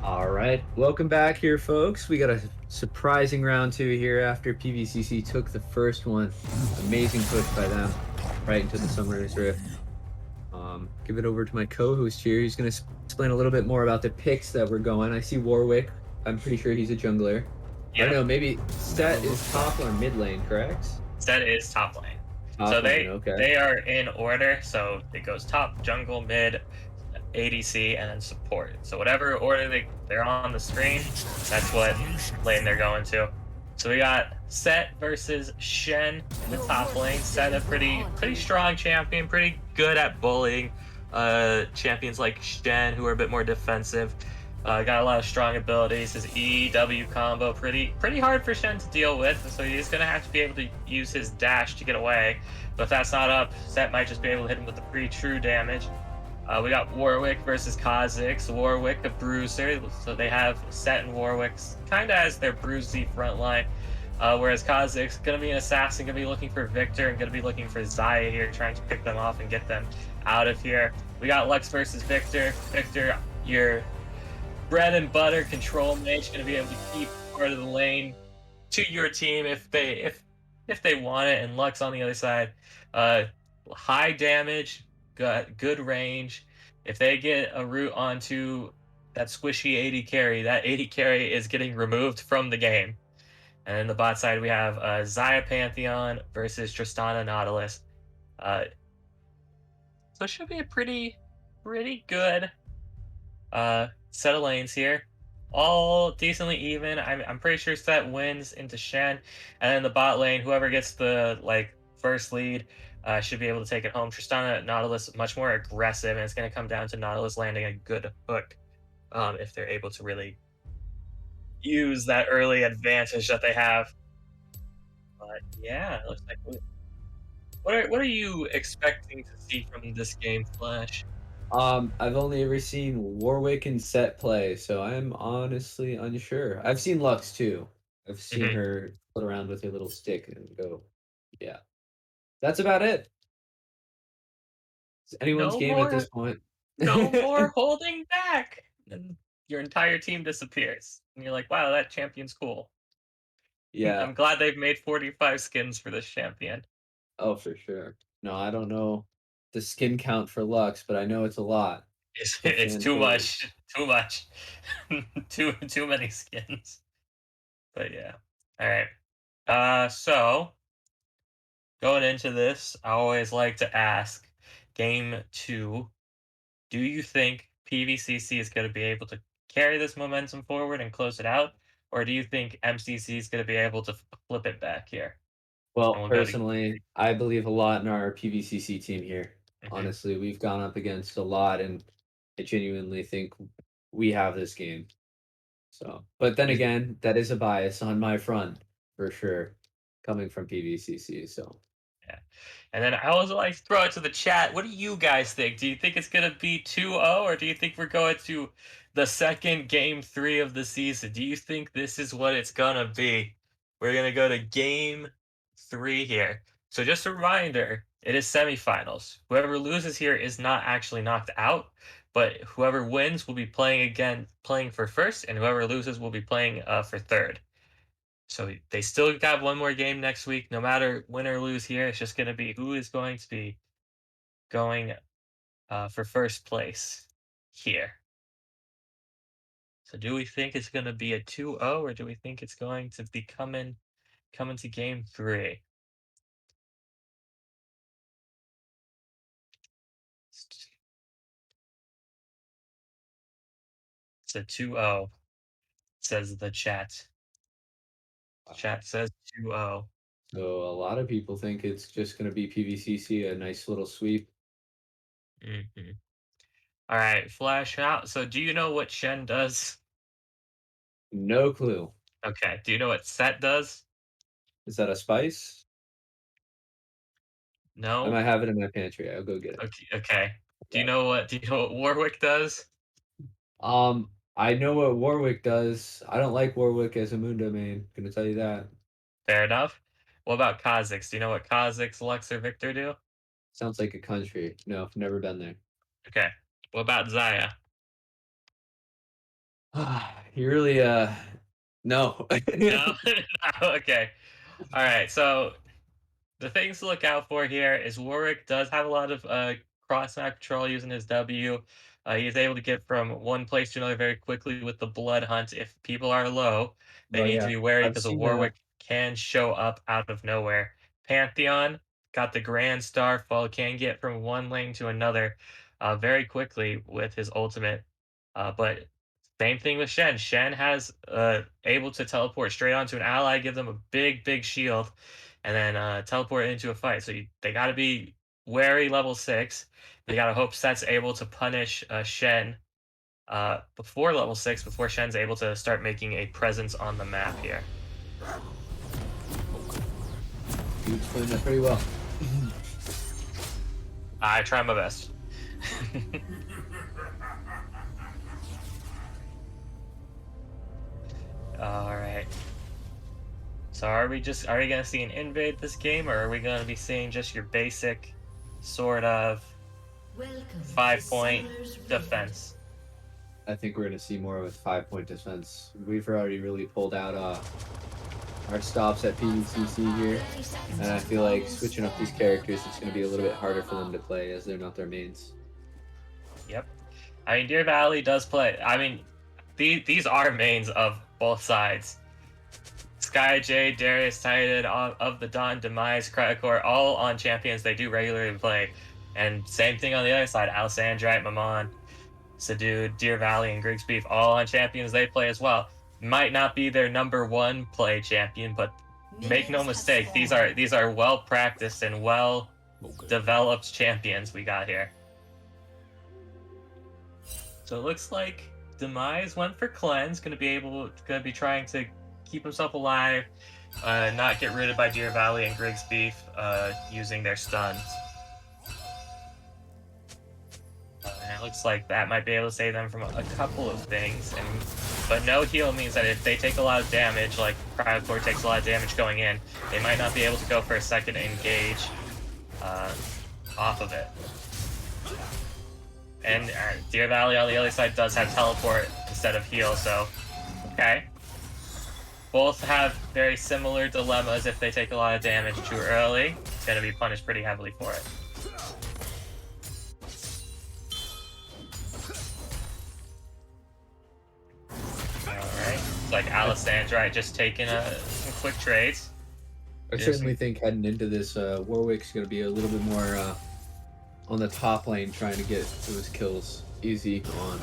All right, welcome back here, folks. We got a surprising round two here after PVCC took the first one. Amazing push by them right into the Summoner's Rift. Give it over to my co-host here. He's going to explain a little bit more about the picks that we're going. I see Warwick. I'm pretty sure he's a jungler. Or Yep, no, maybe Set is top or mid lane, correct? that is top lane. So Top lane, okay. they are in order. So it goes top, jungle, mid, ADC, and then support. So whatever order they're on the screen, that's what lane they're going to. So we got Set versus Shen in the top lane. Set a pretty strong champion, pretty good at bullying champions like Shen who are a bit more defensive. Got a lot of strong abilities. His E-W combo pretty hard for Shen to deal with, so he's gonna have to be able to use his dash to get away. But if that's not up, Set might just be able to hit him with the free true damage. We got Warwick versus Kha'Zix. Warwick, a bruiser, so they have Set and Warwick kind of as their bruisey front line. Whereas Kha'Zix going to be an assassin, going to be looking for Victor, and going to be looking for Xayah here, trying to pick them off and get them out of here. We got Lux versus Victor. Victor, your bread and butter control mage, going to be able to keep part of the lane to your team if they want it, and Lux on the other side, high damage, got good range. If they get a root onto that squishy 80 carry, that 80 carry is getting removed from the game. And then the bot side, we have Xayah Pantheon versus Tristana Nautilus. Uh, so it should be a pretty good set of lanes here. All decently even. I'm pretty sure Set wins into Shen, and then the bot lane, whoever gets the first lead, should be able to take it home. Tristana Nautilus much more aggressive, and it's going to come down to Nautilus landing a good hook, if they're able to really use that early advantage that they have. But yeah, it looks like what are you expecting to see from this game, Flash? I've only ever seen Warwick and Set play, so I'm honestly unsure. I've seen Lux too. I've seen Mhm. her put around with her little stick and go. Yeah, that's about it. It's anyone's No game at this more point. no more holding back. And your entire team disappears. And you're like, wow, that champion's cool. Yeah. I'm glad they've made 45 skins for this champion. Oh, for sure. No, I don't know the skin count for Lux, but I know it's a lot. It's, A it's fan too favorite. much. Too much. too many skins. But yeah. All right. So going into this, I always like to ask game two, do you think PVCC is going to be able to carry this momentum forward and close it out? Or do you think MCC is going to be able to flip it back here? And Well, we'll go to personally, I believe a lot in our PVCC team here. Mhm. Honestly, we've gone up against a lot, and I genuinely think we have this game. So, but then Is- again, that is a bias on my front for sure, coming from PVCC. So, yeah. And then I also like to throw it to the chat. What do you guys think? Do you think it's going to be 2-0, or do you think we're going to the second game three of the season? Do you think this is what it's going to be? We're going to go to game three here. So just a reminder, it is semifinals. Whoever loses here is not actually knocked out, but whoever wins will be playing for first, and whoever loses will be playing for third. So they still got one more game next week. No matter win or lose here, it's just going to be who is going to be going for first place here. So do we think it's going to be a 2-0, or do we think it's going to be coming to game three? It's a 2-0, says the chat. wow. Chat says 2-0. So a lot of people think it's just going to be PVCC, a nice little sweep. Mm-hmm. All right, flash out. So do you know what Shen does? No clue. Okay. Do you know what Set does? Is that a spice? I No. might have it in my pantry. I'll go get it. Okay. Okay. Yeah. Do you know what Warwick does? I know what Warwick does. I don't like Warwick as a Mundo main. Gonna tell you that. Fair enough. What about Kha'Zix? Do you know what Kha'Zix, Lux, or Victor do? Sounds like a country. No, I've never been there. Okay. What about Xayah? You really no. No? Okay. All right. So the things to look out for here is Warwick does have a lot of cross map control using his W. He is able to get from one place to another very quickly with the Blood Hunt. If people are low, they Oh need to yeah, be wary I've because a seen Warwick can show up out of nowhere. Pantheon got the Grand Star Fall, can get from one lane to another very quickly with his ultimate. But same thing with Shen. Shen has able to teleport straight onto an ally, give them a big shield, and then teleport into a fight. So they got to be wary level 6. They got to hope Set's able to punish Shen before level 6, before Shen's able to start making a presence on the map here. you explained that pretty well. I try my best. All right. So are we gonna see an invade this game, or are we gonna be seeing just your basic sort of 5-point defense? I think we're gonna see more of a 5-point defense. We've already really pulled out our stops at PVCC here, and I feel like switching up these characters, it's gonna be a little bit harder for them to play as they're not their mains. Yep. I mean, Deer Valley does play. I mean, these are mains of both sides. Sky J, Darius Titan, of the Dawn, Demise, Cryocor, all on champions they do regularly play. And same thing on the other side, Alessandrite, Mammon, Subdued, Deer Valley, and Griggs Beef, all on champions they play as well. Might not be their number one play champion, but make no mistake, these are well practiced and well developed champions we got here. So it looks like Demise went for cleanse, gonna be trying to keep himself alive, not get rooted by Deer Valley and Griggs Beef using their stuns. And it looks like that might be able to save them from a couple of things. But no heal means that if they take a lot of damage, like Cryocor takes a lot of damage going in, they might not be able to go for a second engage off of it. And Deer Valley on the other side does have teleport instead of heal, so okay. Both have very similar dilemmas. If they take a lot of damage too early, it's going to be punished pretty heavily for it. Alright, it's like Alessandrite just taking some quick trades. I certainly think heading into this, Warwick's going to be a little bit more on the top lane, trying to get those kills easy on.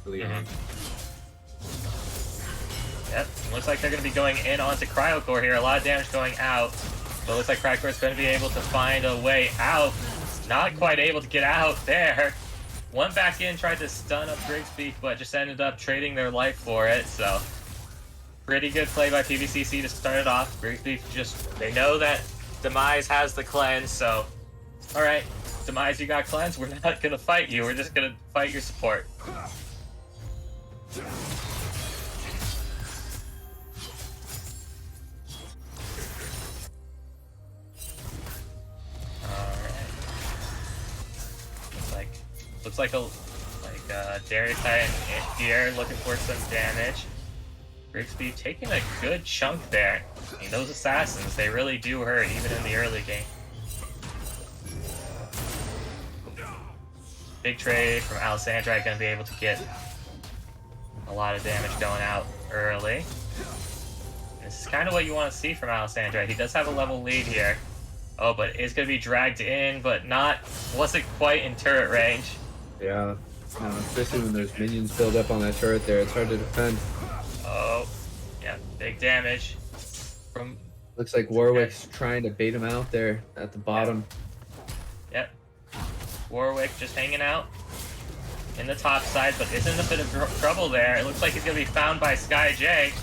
Really on. Yep, looks like they're going to be going in onto Cryocor here. A lot of damage going out. But it looks like Cryocor is going to be able to find a way out. Not quite able to get out there. Went back in, tried to stun up Griggs Beef, but just ended up trading their life for it. So, pretty good play by PVCC to start it off. Griggs Beef they know that Demise has the cleanse, so alright, Demise, you got cleanse. We're not going to fight you. We're just going to fight your support. Looks like Darius Titan here looking for some damage. Grigsby taking a good chunk there. I mean, those assassins, they really do hurt even in the early game. Big trade from Alessandrite, going to be able to get a lot of damage going out early. This is kind of what you want to see from Alessandrite. He does have a level lead here. Oh, but is going to be dragged in, but wasn't quite in turret range. Yeah, especially when there's minions build up on that turret there, it's hard to defend. Oh, yeah, big damage from. Looks like Warwick's trying to bait him out there at the bottom. Yep. Warwick just hanging out in the top side, but is in a bit of trouble there. It looks like he's going to be found by Sky J,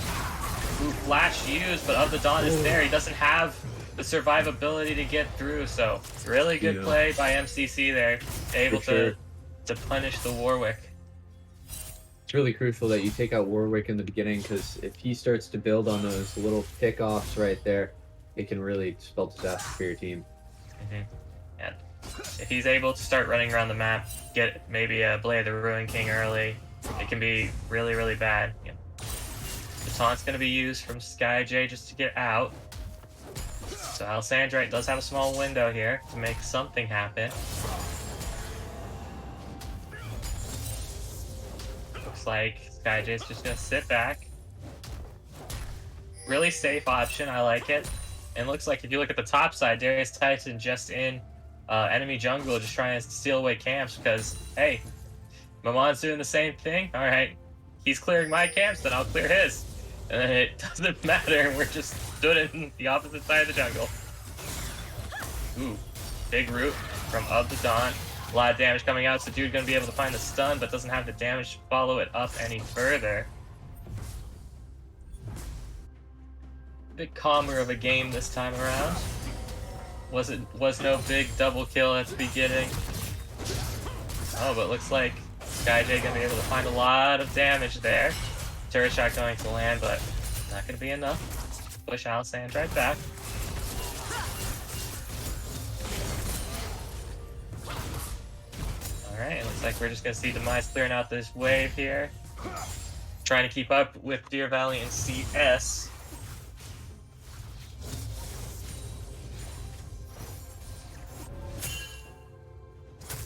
who Flash used, but Of the Dawn is there. He doesn't have the survivability to get through, so really good play by MCC there, able to punish the Warwick. It's really crucial that you take out Warwick in the beginning, because if he starts to build on those little pick-offs right there, it can really spell disaster for your team. And if he's able to start running around the map, get maybe a Blade of the Ruin King early, it can be really, really bad. Yeah. The taunt's going to be used from SkyJ just to get out. So Alessandrite does have a small window here to make something happen. Looks like SkyJ's just going to sit back. Really safe option, I like it. And looks like if you look at the top side, Darius Titan just in enemy jungle, just trying to steal away camps because, hey, Mamon's doing the same thing. All right, he's clearing my camps, then I'll clear his. And then it doesn't matter, we're just stood in the opposite side of the jungle. Ooh, big root from Of the Dawn. A lot of damage coming out, so dude gonna be able to find the stun, but doesn't have the damage to follow it up any further. Bit calmer of a game this time around. Was no big double kill at the beginning. Oh, but looks like SkyJ gonna be able to find a lot of damage there. Turret shot going to land, but not gonna be enough. Push Alessandrite back. Alright, looks like we're just gonna see Demise clearing out this wave here. Trying to keep up with Deer Valley and CS.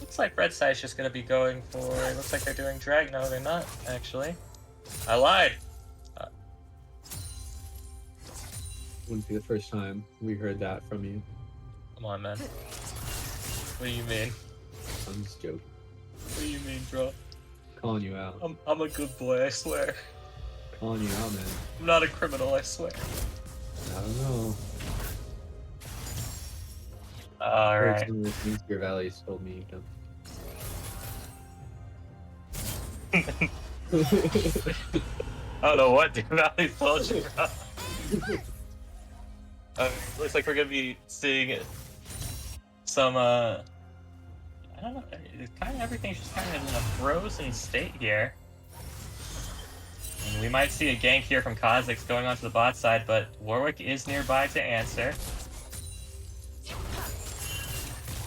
Looks like Red Side's just gonna be going for. It looks like they're doing drag. No, they're not, actually. I lied. Wouldn't be the first time we heard that from you. Come on, man. What do you mean? I'm just joking. What do you mean, bro? Calling you out. I'm a good boy, I swear. Calling you out, man. I'm not a criminal, I swear. I don't know. Alright. Your Valley's told me you don't. I don't know what Deer Valley told you, bro. Looks like we're gonna be seeing some, I don't know, kind of everything's just kind of in a frozen state here. And we might see a gank here from Kha'Zix going onto the bot side, but Warwick is nearby to answer.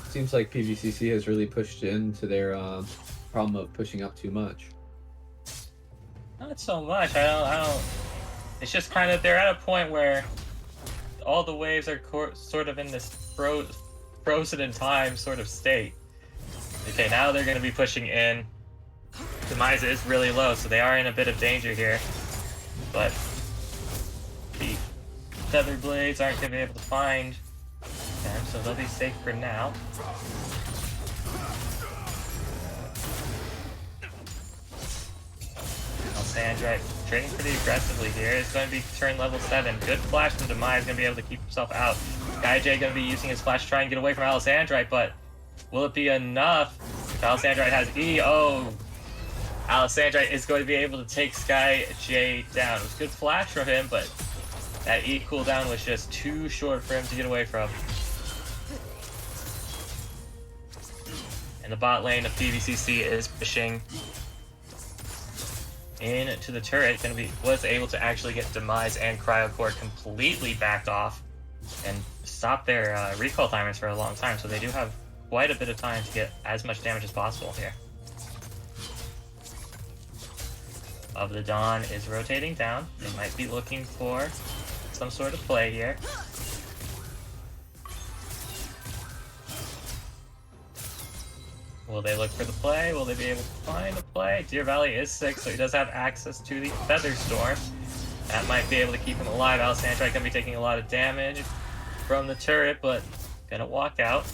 Seems like PVCC has really pushed into their problem of pushing up too much. Not so much. I don't. It's just kind of they're at a point where all the waves are sort of in this frozen in time sort of state. Okay, now they're going to be pushing in. Demise is really low, so they are in a bit of danger here. But the Feather Blades aren't going to be able to find them, so they'll be safe for now. Alessandrite trading pretty aggressively here. It's going to be turn level 7. Good flash from Demise, going to be able to keep himself out. SkyJ going to be using his flash to try and get away from Alessandrite, but will it be enough? If Alessandrite has E, oh, Alessandrite is going to be able to take SkyJ down. It was a good flash from him, but that E cooldown was just too short for him to get away from. And the bot lane of PVCC is pushing into the turret. Was able to actually get Demise and Cryocore completely backed off and stop their recall timers for a long time, so they do have quite a bit of time to get as much damage as possible here. Of the Dawn is rotating down. They might be looking for some sort of play here. Will they look for the play? Will they be able to find a play? Deer Valley is 6, so he does have access to the Feather Storm. That might be able to keep him alive. Alessandrite gonna be taking a lot of damage from the turret, but gonna walk out.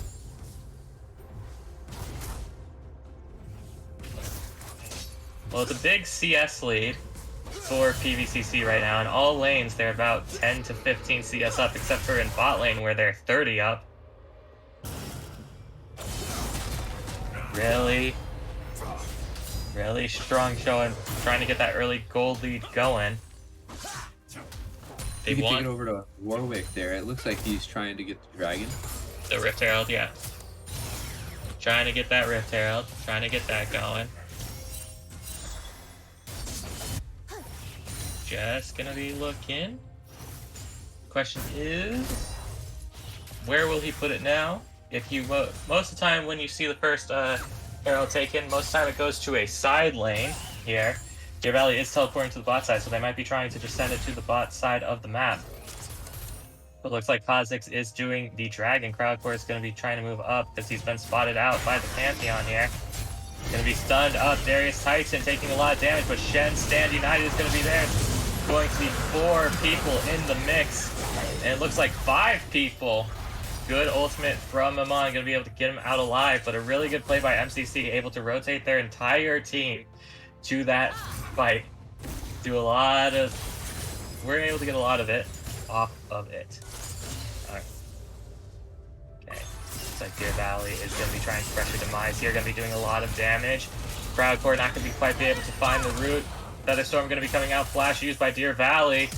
Well, it's a big CS lead for PVCC right now. In all lanes, they're about 10 to 15 CS up, except for in bot lane where they're 30 up. Really strong showing, trying to get that early gold lead going. They You can want take it over to Warwick there. It looks like he's trying to get the dragon. the Rift Herald, yeah. Trying to get that Rift Herald, trying to get that going. Just gonna be looking. Question is, where will he put it now? If you most of the time when you see the first Herald taken, most of the time it goes to a side lane. here. Deer Valley is teleporting to the bot side, so they might be trying to just send it to the bot side of the map. But looks like Kha'Zix is doing the Dragon. Crowdcore is going to be trying to move up because he's been spotted out by the Pantheon here. Going to be stunned up. Darius Tyson taking a lot of damage, but Shen Stand United is going to be there. Going to be 4 people in the mix. And it looks like 5 people. Good ultimate from Amon, going to be able to get him out alive, but a really good play by MCC, able to rotate their entire team to that fight. Do a lot of... We're able to get a lot of it off of it. Alright. Okay. Looks like Deer Valley is going to be trying to pressure Demise here, going to be doing a lot of damage. Crowdcore not going to be quite be able to find the root. Featherstorm going to be coming out, flash used by Deer Valley.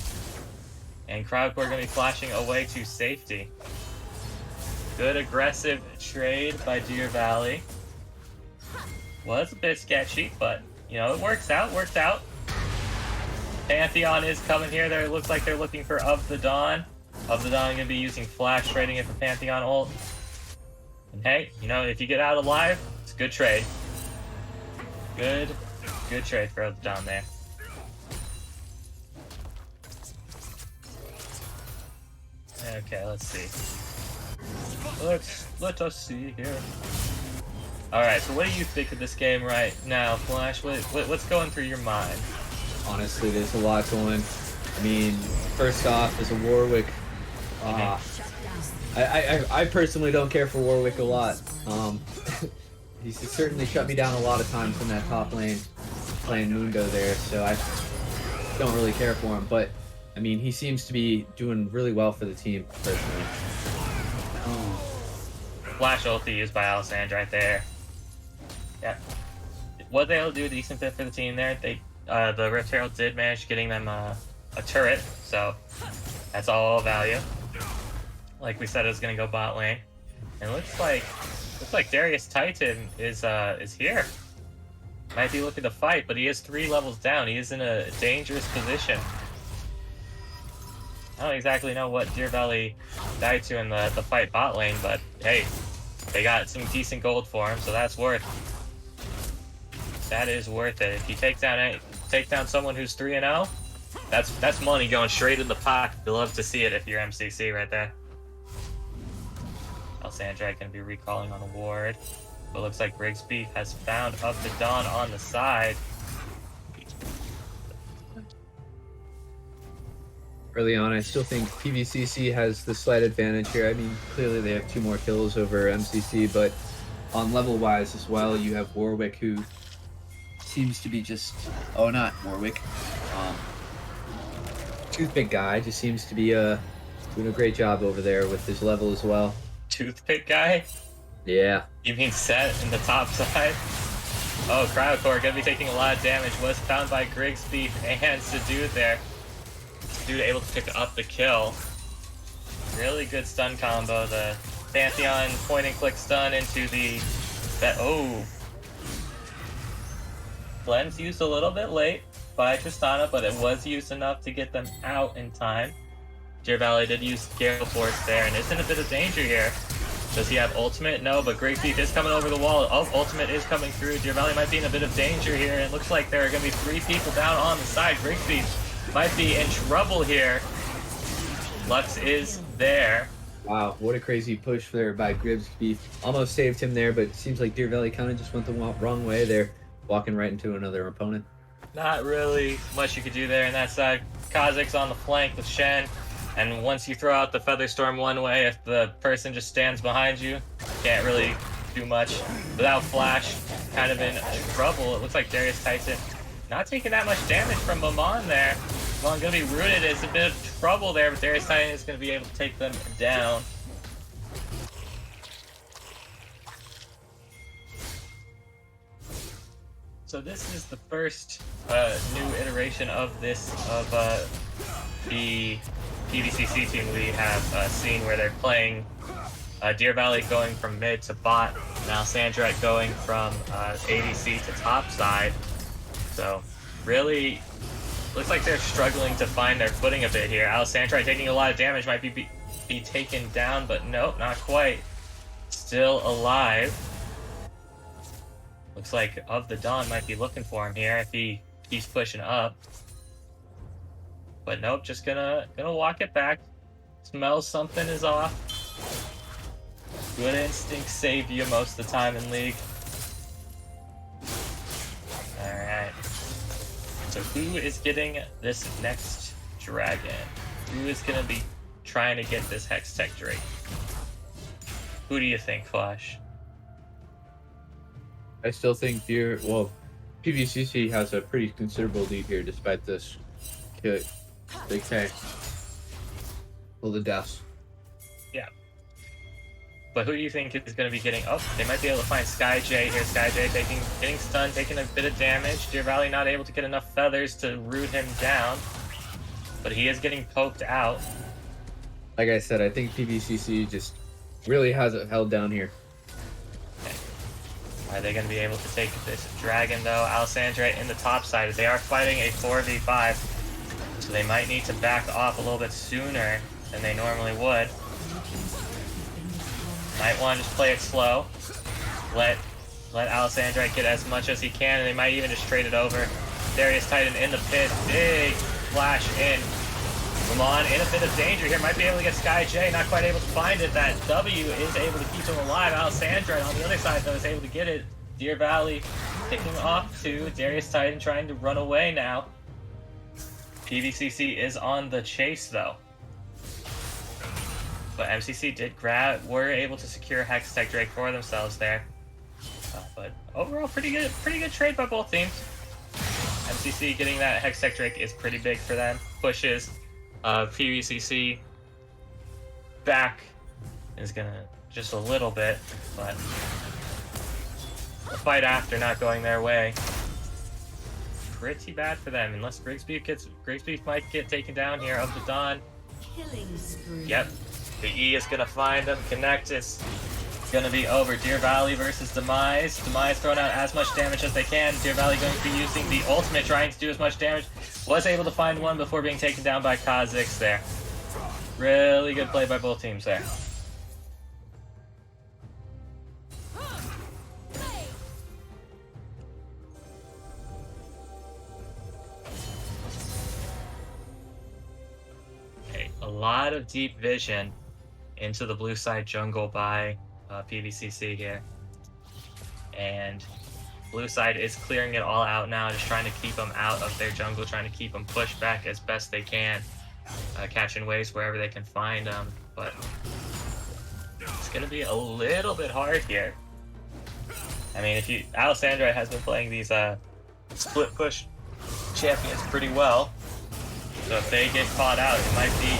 And Crowdcore going to be flashing away to safety. Good aggressive trade by Deer Valley. Was a bit sketchy, but, you know, it works out, Pantheon is coming here. There, it looks like they're looking for Of the Dawn. Of the Dawn going to be using flash, trading it for Pantheon ult. And hey, you know, if you get out alive, it's a good trade. Good trade for Of the Dawn there. Okay, let's see. Let us see here. Alright, so what do you think of this game right now, Flash? What's going through your mind? Honestly, there's a lot going. I mean, first off, as a Warwick, I personally don't care for Warwick a lot. He's certainly shut me down a lot of times in that top lane, playing Mundo there, so I don't really care for him. But, I mean, he seems to be doing really well for the team, personally. Flash ulti used by Alessandra right there. Yeah. Was able to do a decent bit for the team there. The Rift Herald did manage getting them a turret, so that's all value. Like we said, it was gonna go bot lane. And looks like Darius Titan is here. Might be looking to fight, but he is 3 levels down. He is in a dangerous position. I don't exactly know what Deer Valley died to in the fight bot lane, but hey, they got some decent gold for him, so that's worth. That is worth it. If you take down someone who's 3-0, that's money going straight in the pocket. You'll love to see it if you're MCC right there. Alessandra going to be recalling on a ward, but looks like Grigsby has found Of the Dawn on the side. Early on, I still think PVCC has the slight advantage here. I mean, clearly they have 2 more kills over MCC, but on level-wise as well, you have Warwick, who seems to be just... Oh, not Warwick. Toothpick guy just seems to be doing a great job over there with his level as well. Toothpick guy? Yeah. You mean Set in the top side? Oh, Cryocore gonna be taking a lot of damage. Was found by Grigsby and Sedude there. Dude able to pick up the kill. Really good stun combo. The Pantheon point and click stun into the... Oh! Cleanse used a little bit late by Tristana, but it was used enough to get them out in time. Deer Valley did use Gale Force there and is in a bit of danger here. Does he have ultimate? No, but Grigsby is coming over the wall. Oh, ultimate is coming through. Deer Valley might be in a bit of danger here. It looks like there are going to be 3 people down on the side. Grigsby might be in trouble here. Lux is there. Wow, what a crazy push there by Grigsby. Almost saved him there, but it seems like Deer Valley kind of just went the wrong way there, walking right into another opponent. Not really much you could do there on that side. Kha'Zix on the flank with Shen. And once you throw out the Featherstorm one way, if the person just stands behind you, can't really do much. Without Flash, kind of in trouble. It looks like Darius Tyson not taking that much damage from Maman there. Maman going to be rooted. It's a bit of trouble there, but Darius Tyson is going to be able to take them down. So this is the first new iteration of the PVCC team we have seen, where they're playing Deer Valley going from mid to bot, now Sandra going from ADC to top side. So really looks like they're struggling to find their footing a bit here. Alessandra taking a lot of damage, might be taken down, but nope, not quite. Still alive. Looks like Of the Dawn might be looking for him here if he keeps pushing up. But nope, just gonna walk it back. Smells something is off. Good instincts save you most of the time in League. Alright. So who is getting this next dragon? Who is gonna be trying to get this Hextech Drake? Who do you think, Flash? I still think PVCC has a pretty considerable lead here despite this kill. Big K. Well, the deaths. Yeah. But who do you think is going to be getting... Oh, they might be able to find SkyJ here. SkyJ getting stunned, taking a bit of damage. Deer Valley not able to get enough feathers to root him down. But he is getting poked out. Like I said, I think PVCC just really has it held down here. Okay. Are they going to be able to take this dragon, though? Alessandra in the top side. They are fighting a 4v5. So they might need to back off a little bit sooner than they normally would. Might want to just play it slow. Let Alessandra get as much as he can, and they might even just trade it over. Darius Titan in the pit. Big flash in. Ramon in a bit of danger here. Might be able to get SkyJ. Not quite able to find it. That W is able to keep him alive. Alessandra on the other side, though, is able to get it. Deer Valley picking off to Darius Titan, trying to run away now. PVCC is on the chase, though. But MCC were able to secure Hextech Drake for themselves there. But overall, pretty good trade by both teams. MCC getting that Hextech Drake is pretty big for them. Pushes PVCC back is gonna just a little bit, but the fight after not going their way. Pretty bad for them, unless Grigsby might get taken down here. Of the Dawn. Killing spree. Yep. The E is gonna find them, connect. It's gonna be over. Deer Valley versus Demise. Demise throwing out as much damage as they can. Deer Valley going to be using the ultimate, trying to do as much damage. Was able to find one before being taken down by Kha'Zix there. Really good play by both teams there. Okay, a lot of deep vision into the blue side jungle by PVCC here. And blue side is clearing it all out now, just trying to keep them out of their jungle, trying to keep them pushed back as best they can, catching waves wherever they can find them. But it's going to be a little bit hard here. I mean, Alessandra has been playing these split push champions pretty well. So if they get caught out,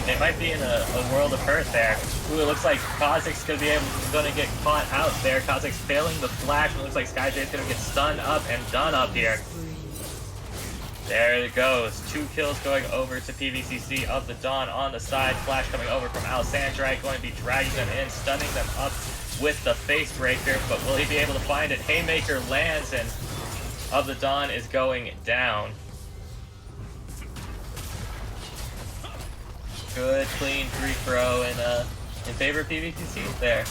they might be in a world of hurt there. Ooh, it looks like Kha'Zix going to get caught out there. Kha'Zix failing the flash, and it looks like SkyJ is going to get stunned up and done up here. There it goes. 2 kills going over to PVCC. Of the Dawn on the side. Flash coming over from Alessandra, going to be dragging them in, stunning them up with the face breaker. But will he be able to find it? Haymaker lands, and Of the Dawn is going down. Good, clean free throw in favor of PVCC there.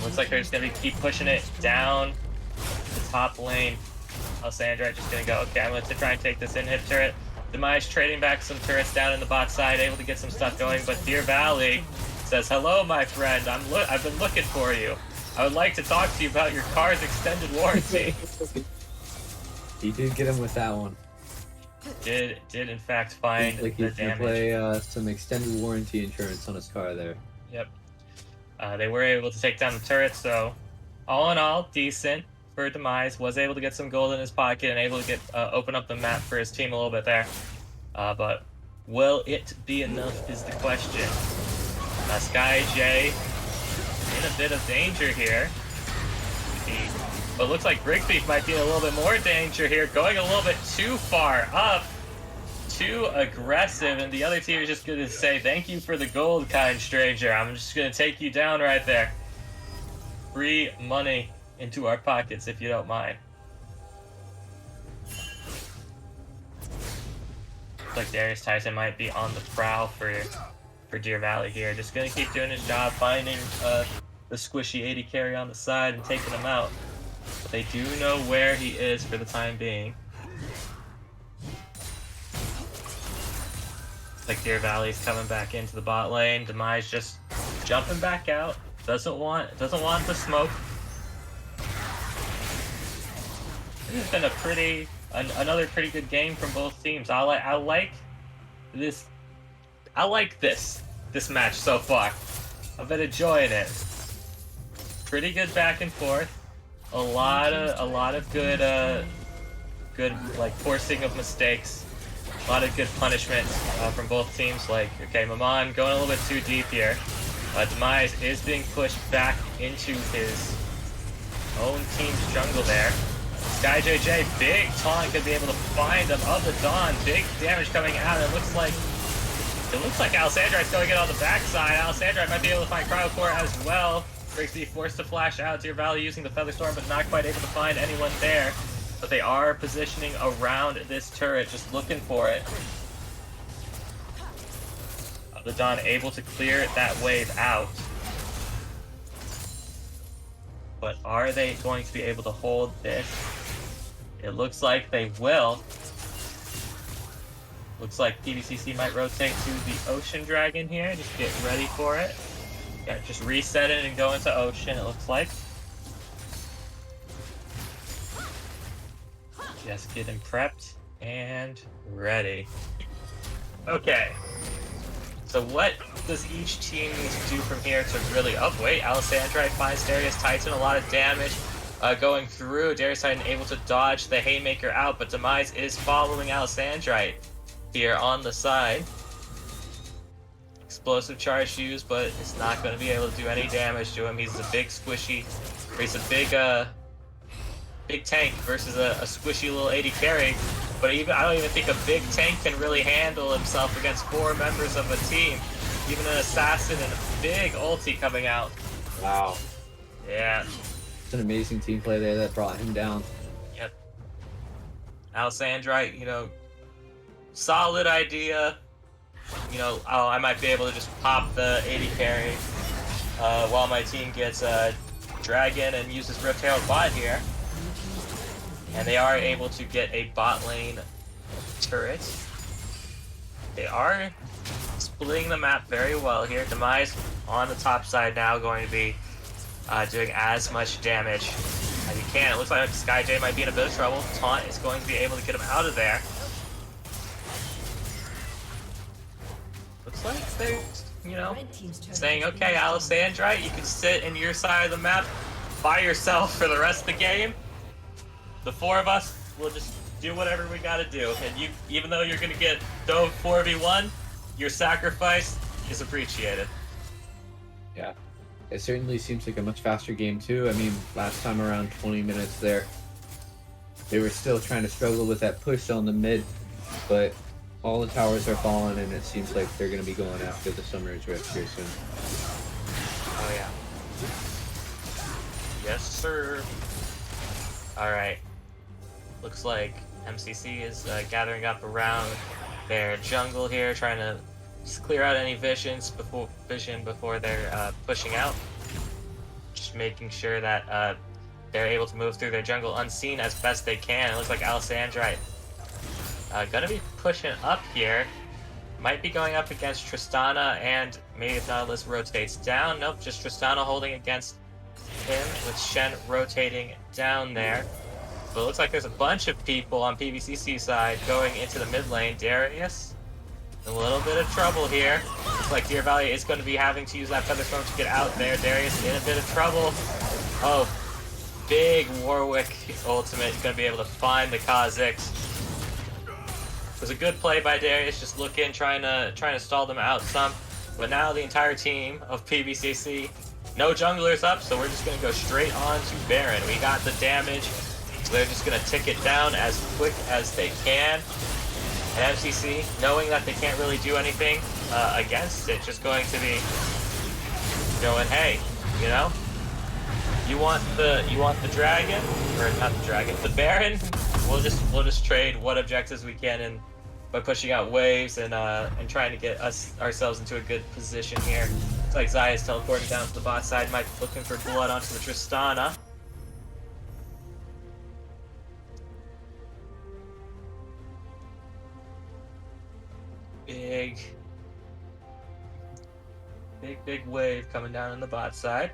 Looks like they're just going to keep pushing it down the top lane. Alessandra just going to go, okay, I'm going to try and take this in-hip turret. Demise trading back some turrets down in the bot side, able to get some stuff going, but Deer Valley says, hello, my friend, I've been looking for you. I would like to talk to you about your car's extended warranty. He did get him with that one. Did in fact find like the he's gonna damage. play some extended warranty insurance on his car there. Yep. They were able to take down the turret, so all in all, decent for Demise. Was able to get some gold in his pocket and able to get open up the map for his team a little bit there. But will it be enough is the question. SkyJ in a bit of danger here. But looks like Grigsby might be in a little bit more danger here, going a little bit too far up, too aggressive, and the other team is just going to say, thank you for the gold, kind stranger. I'm just going to take you down right there. Free money into our pockets, if you don't mind. Looks like Darius Tyson might be on the prowl for Deer Valley here. Just going to keep doing his job, finding the squishy 80 carry on the side and taking him out. but they do know where he is for the time being. Like Deer Valley's coming back into the bot lane. Demise just jumping back out. Doesn't want the smoke. This has been a another pretty good game from both teams. I like this match so far. I've been enjoying it. Pretty good back and forth. A lot of good like forcing of mistakes. A lot of good punishment from both teams. Like, okay, Maman going a little bit too deep here. Demise is being pushed back into his own team's jungle there. Sky JJ, big taunt, could be able to find him of the Dawn. Big damage coming out. It looks like Alessandrite's going to get on the backside. Alessandrite might be able to find Cryocore as well. Brixie forced to flash out. Deer Valley using the Featherstorm, but not quite able to find anyone there. But they are positioning around this turret, just looking for it. The Dawn able to clear that wave out. But are they going to be able to hold this? It looks like they will. Looks like PVCC might rotate to the Ocean Dragon here. Just get ready for it. Yeah, just reset it and go into Ocean, it looks like. Just getting prepped and ready. Okay. So what does each team need to do from here to really... Oh, wait, Alessandrite finds Darius Titan, a lot of damage going through. Darius Titan able to dodge the Haymaker out, but Demise is following Alessandrite here on the side. Explosive charge used, but it's not going to be able to do any damage to him. He's a big squishy... He's a big tank versus a squishy little AD carry. But I don't even think a big tank can really handle himself against 4 members of a team. Even an assassin and a big ulti coming out. Wow. Yeah. It's an amazing team play there that brought him down. Yep. Alessandrite, you know, solid idea. You know, oh, I might be able to just pop the AD carry while my team gets Dragon and uses Riptail bot here. And they are able to get a bot lane turret. They are splitting the map very well here. Demise on the top side now going to be doing as much damage as he can. It looks like Sky J might be in a bit of trouble. Taunt is going to be able to get him out of there. Looks like they're, you know, saying, okay, Alessandrite, you can sit in your side of the map by yourself for the rest of the game. The 4 of us will just do whatever we gotta do. And you, even though you're gonna get dove 4v1, your sacrifice is appreciated. Yeah. It certainly seems like a much faster game too. I mean, last time around 20 minutes there, they were still trying to struggle with that push on the mid, but all the towers are falling and it seems like they're gonna be going after the Summer's Rift here soon. Oh yeah. Yes, sir. Alright. Looks like MCC is gathering up around their jungle here, trying to just clear out any vision before they're pushing out. Just making sure that they're able to move through their jungle unseen as best they can. It looks like Alessandrite gonna be pushing up here. Might be going up against Tristana, and maybe if Nautilus rotates down. Nope, just Tristana holding against him, with Shen rotating down there. But it looks like there's a bunch of people on PVCC side going into the mid lane. Darius, a little bit of trouble here. Looks like Deer Valley is going to be having to use that Featherstorm to get out there. Darius in a bit of trouble. Oh, big Warwick ultimate. He's going to be able to find the Kha'Zix. It was a good play by Darius, just looking, trying to stall them out some. But now the entire team of PVCC, no junglers up, so we're just going to go straight on to Baron. We got the damage. So they're just going to tick it down as quick as they can. And MCC, knowing that they can't really do anything against it, just going to be going, hey, you know, you want the dragon, or not the dragon, the Baron. We'll just trade what objectives we can, and by pushing out waves and trying to get ourselves into a good position here. Looks like Zaya's teleporting down to the bot side, might be looking for blood onto the Tristana. Big wave coming down on the bot side.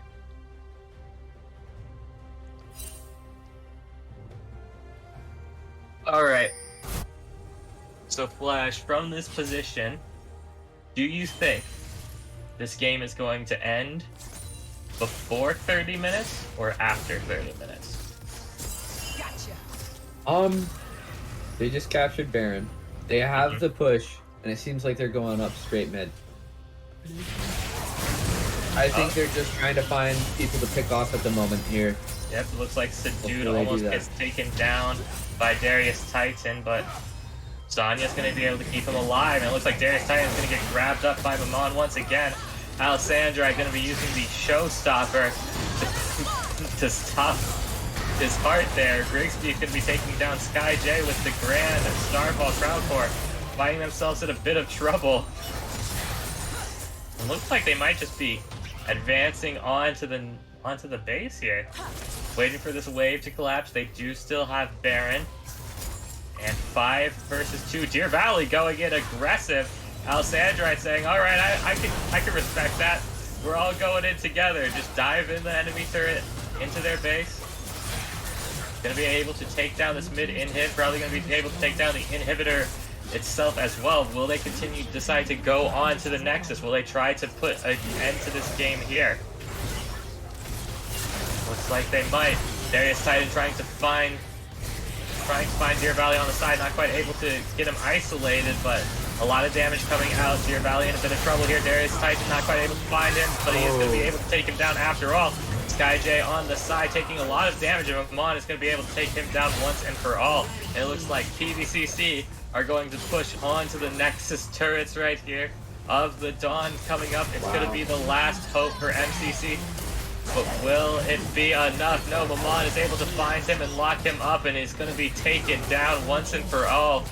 All right. So Flash, from this position, do you think this game is going to end before 30 minutes or after 30 minutes? They just captured Baron. They have the push, and it seems like they're going up straight mid. I think they're just trying to find people to pick off at the moment here. Yep, it looks like Subdued Hopefully they do almost that. gets taken down by Darius Titan, but Sonya's going to be able to keep him alive, and it looks like Darius Titan's going to get grabbed up by Mammon once again. Alessandra going to be using the showstopper to stop his heart there. Grigsby's going to be taking down Sky J with the Grand and Starfall Crowdcore, finding themselves in a bit of trouble. It looks like they might just be advancing onto the base here. Waiting for this wave to collapse. They do still have Baron. And 5 versus 2. Deer Valley going in aggressive. Alessandra saying, all right, I can respect that. We're all going in together. Just dive in the enemy turret into their base. Gonna be able to take down this mid inhib. Probably gonna be able to take down the inhibitor itself as well. Will they decide to go on to the Nexus? Will they try to put an end to this game here? Looks like they might. Darius Titan trying to find Deer Valley on the side, not quite able to get him isolated, but a lot of damage coming out. Deer Valley in a bit of trouble here. Darius Titan not quite able to find him, but he is going to be able to take him down after all. Sky J on the side taking a lot of damage, and Amon is going to be able to take him down once and for all. And it looks like PVCC are going to push on to the Nexus turrets right here of the Dawn coming up. It's going to be the last hope for MCC. But will it be enough? No, Mammon is able to find him and lock him up, and he's going to be taken down once and for all.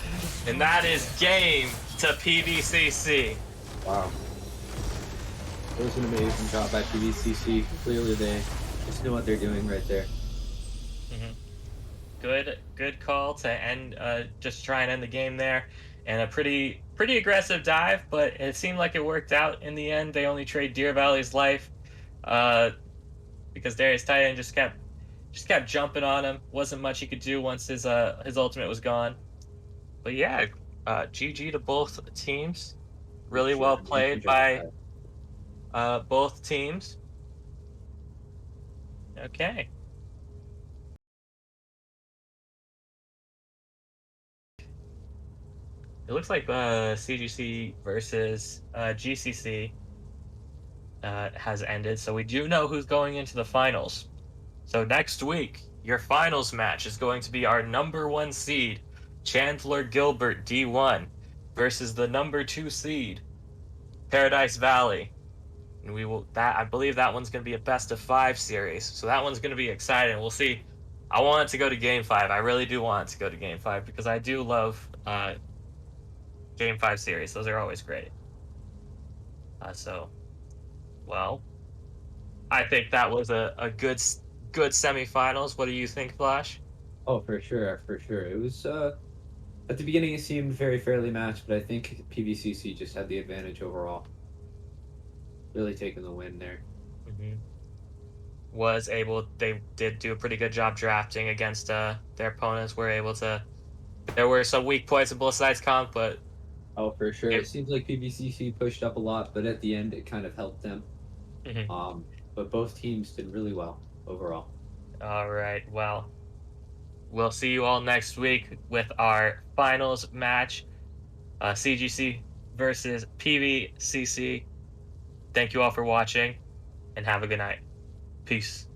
And that is game to PVCC. Wow. It was an amazing job by PVCC. Clearly they just know what they're doing right there. Good call to end, just try and end the game there. And a pretty aggressive dive, but it seemed like it worked out in the end. They only trade Deer Valley's life. Because Darius Titan just kept jumping on him. Wasn't much he could do once his ultimate was gone. But yeah, GG to both teams. Really well played by both teams. Okay. It looks like CGC versus GCC has ended, so we do know who's going into the finals. So next week, your finals match is going to be our #1 seed, Chandler Gilbert D1, versus the #2 seed, Paradise Valley. And I believe that one's going to be a best-of-5 series, so that one's going to be exciting. We'll see. I want it to go to Game 5. I really do want it to go to Game 5 because I do love Game 5 series. Those are always great. Well, I think that was a good semifinals. What do you think, Flash? Oh, for sure. It was at the beginning it seemed very fairly matched, but I think PVCC just had the advantage overall. Really taking the win there. They did do a pretty good job drafting against their opponents. There were some weak points in both sides' comp, but oh, for sure. It seems like PVCC pushed up a lot, but at the end it kind of helped them. But both teams did really well overall. All right. Well, we'll see you all next week with our finals match, CGC versus PVCC. Thank you all for watching, and have a good night. Peace.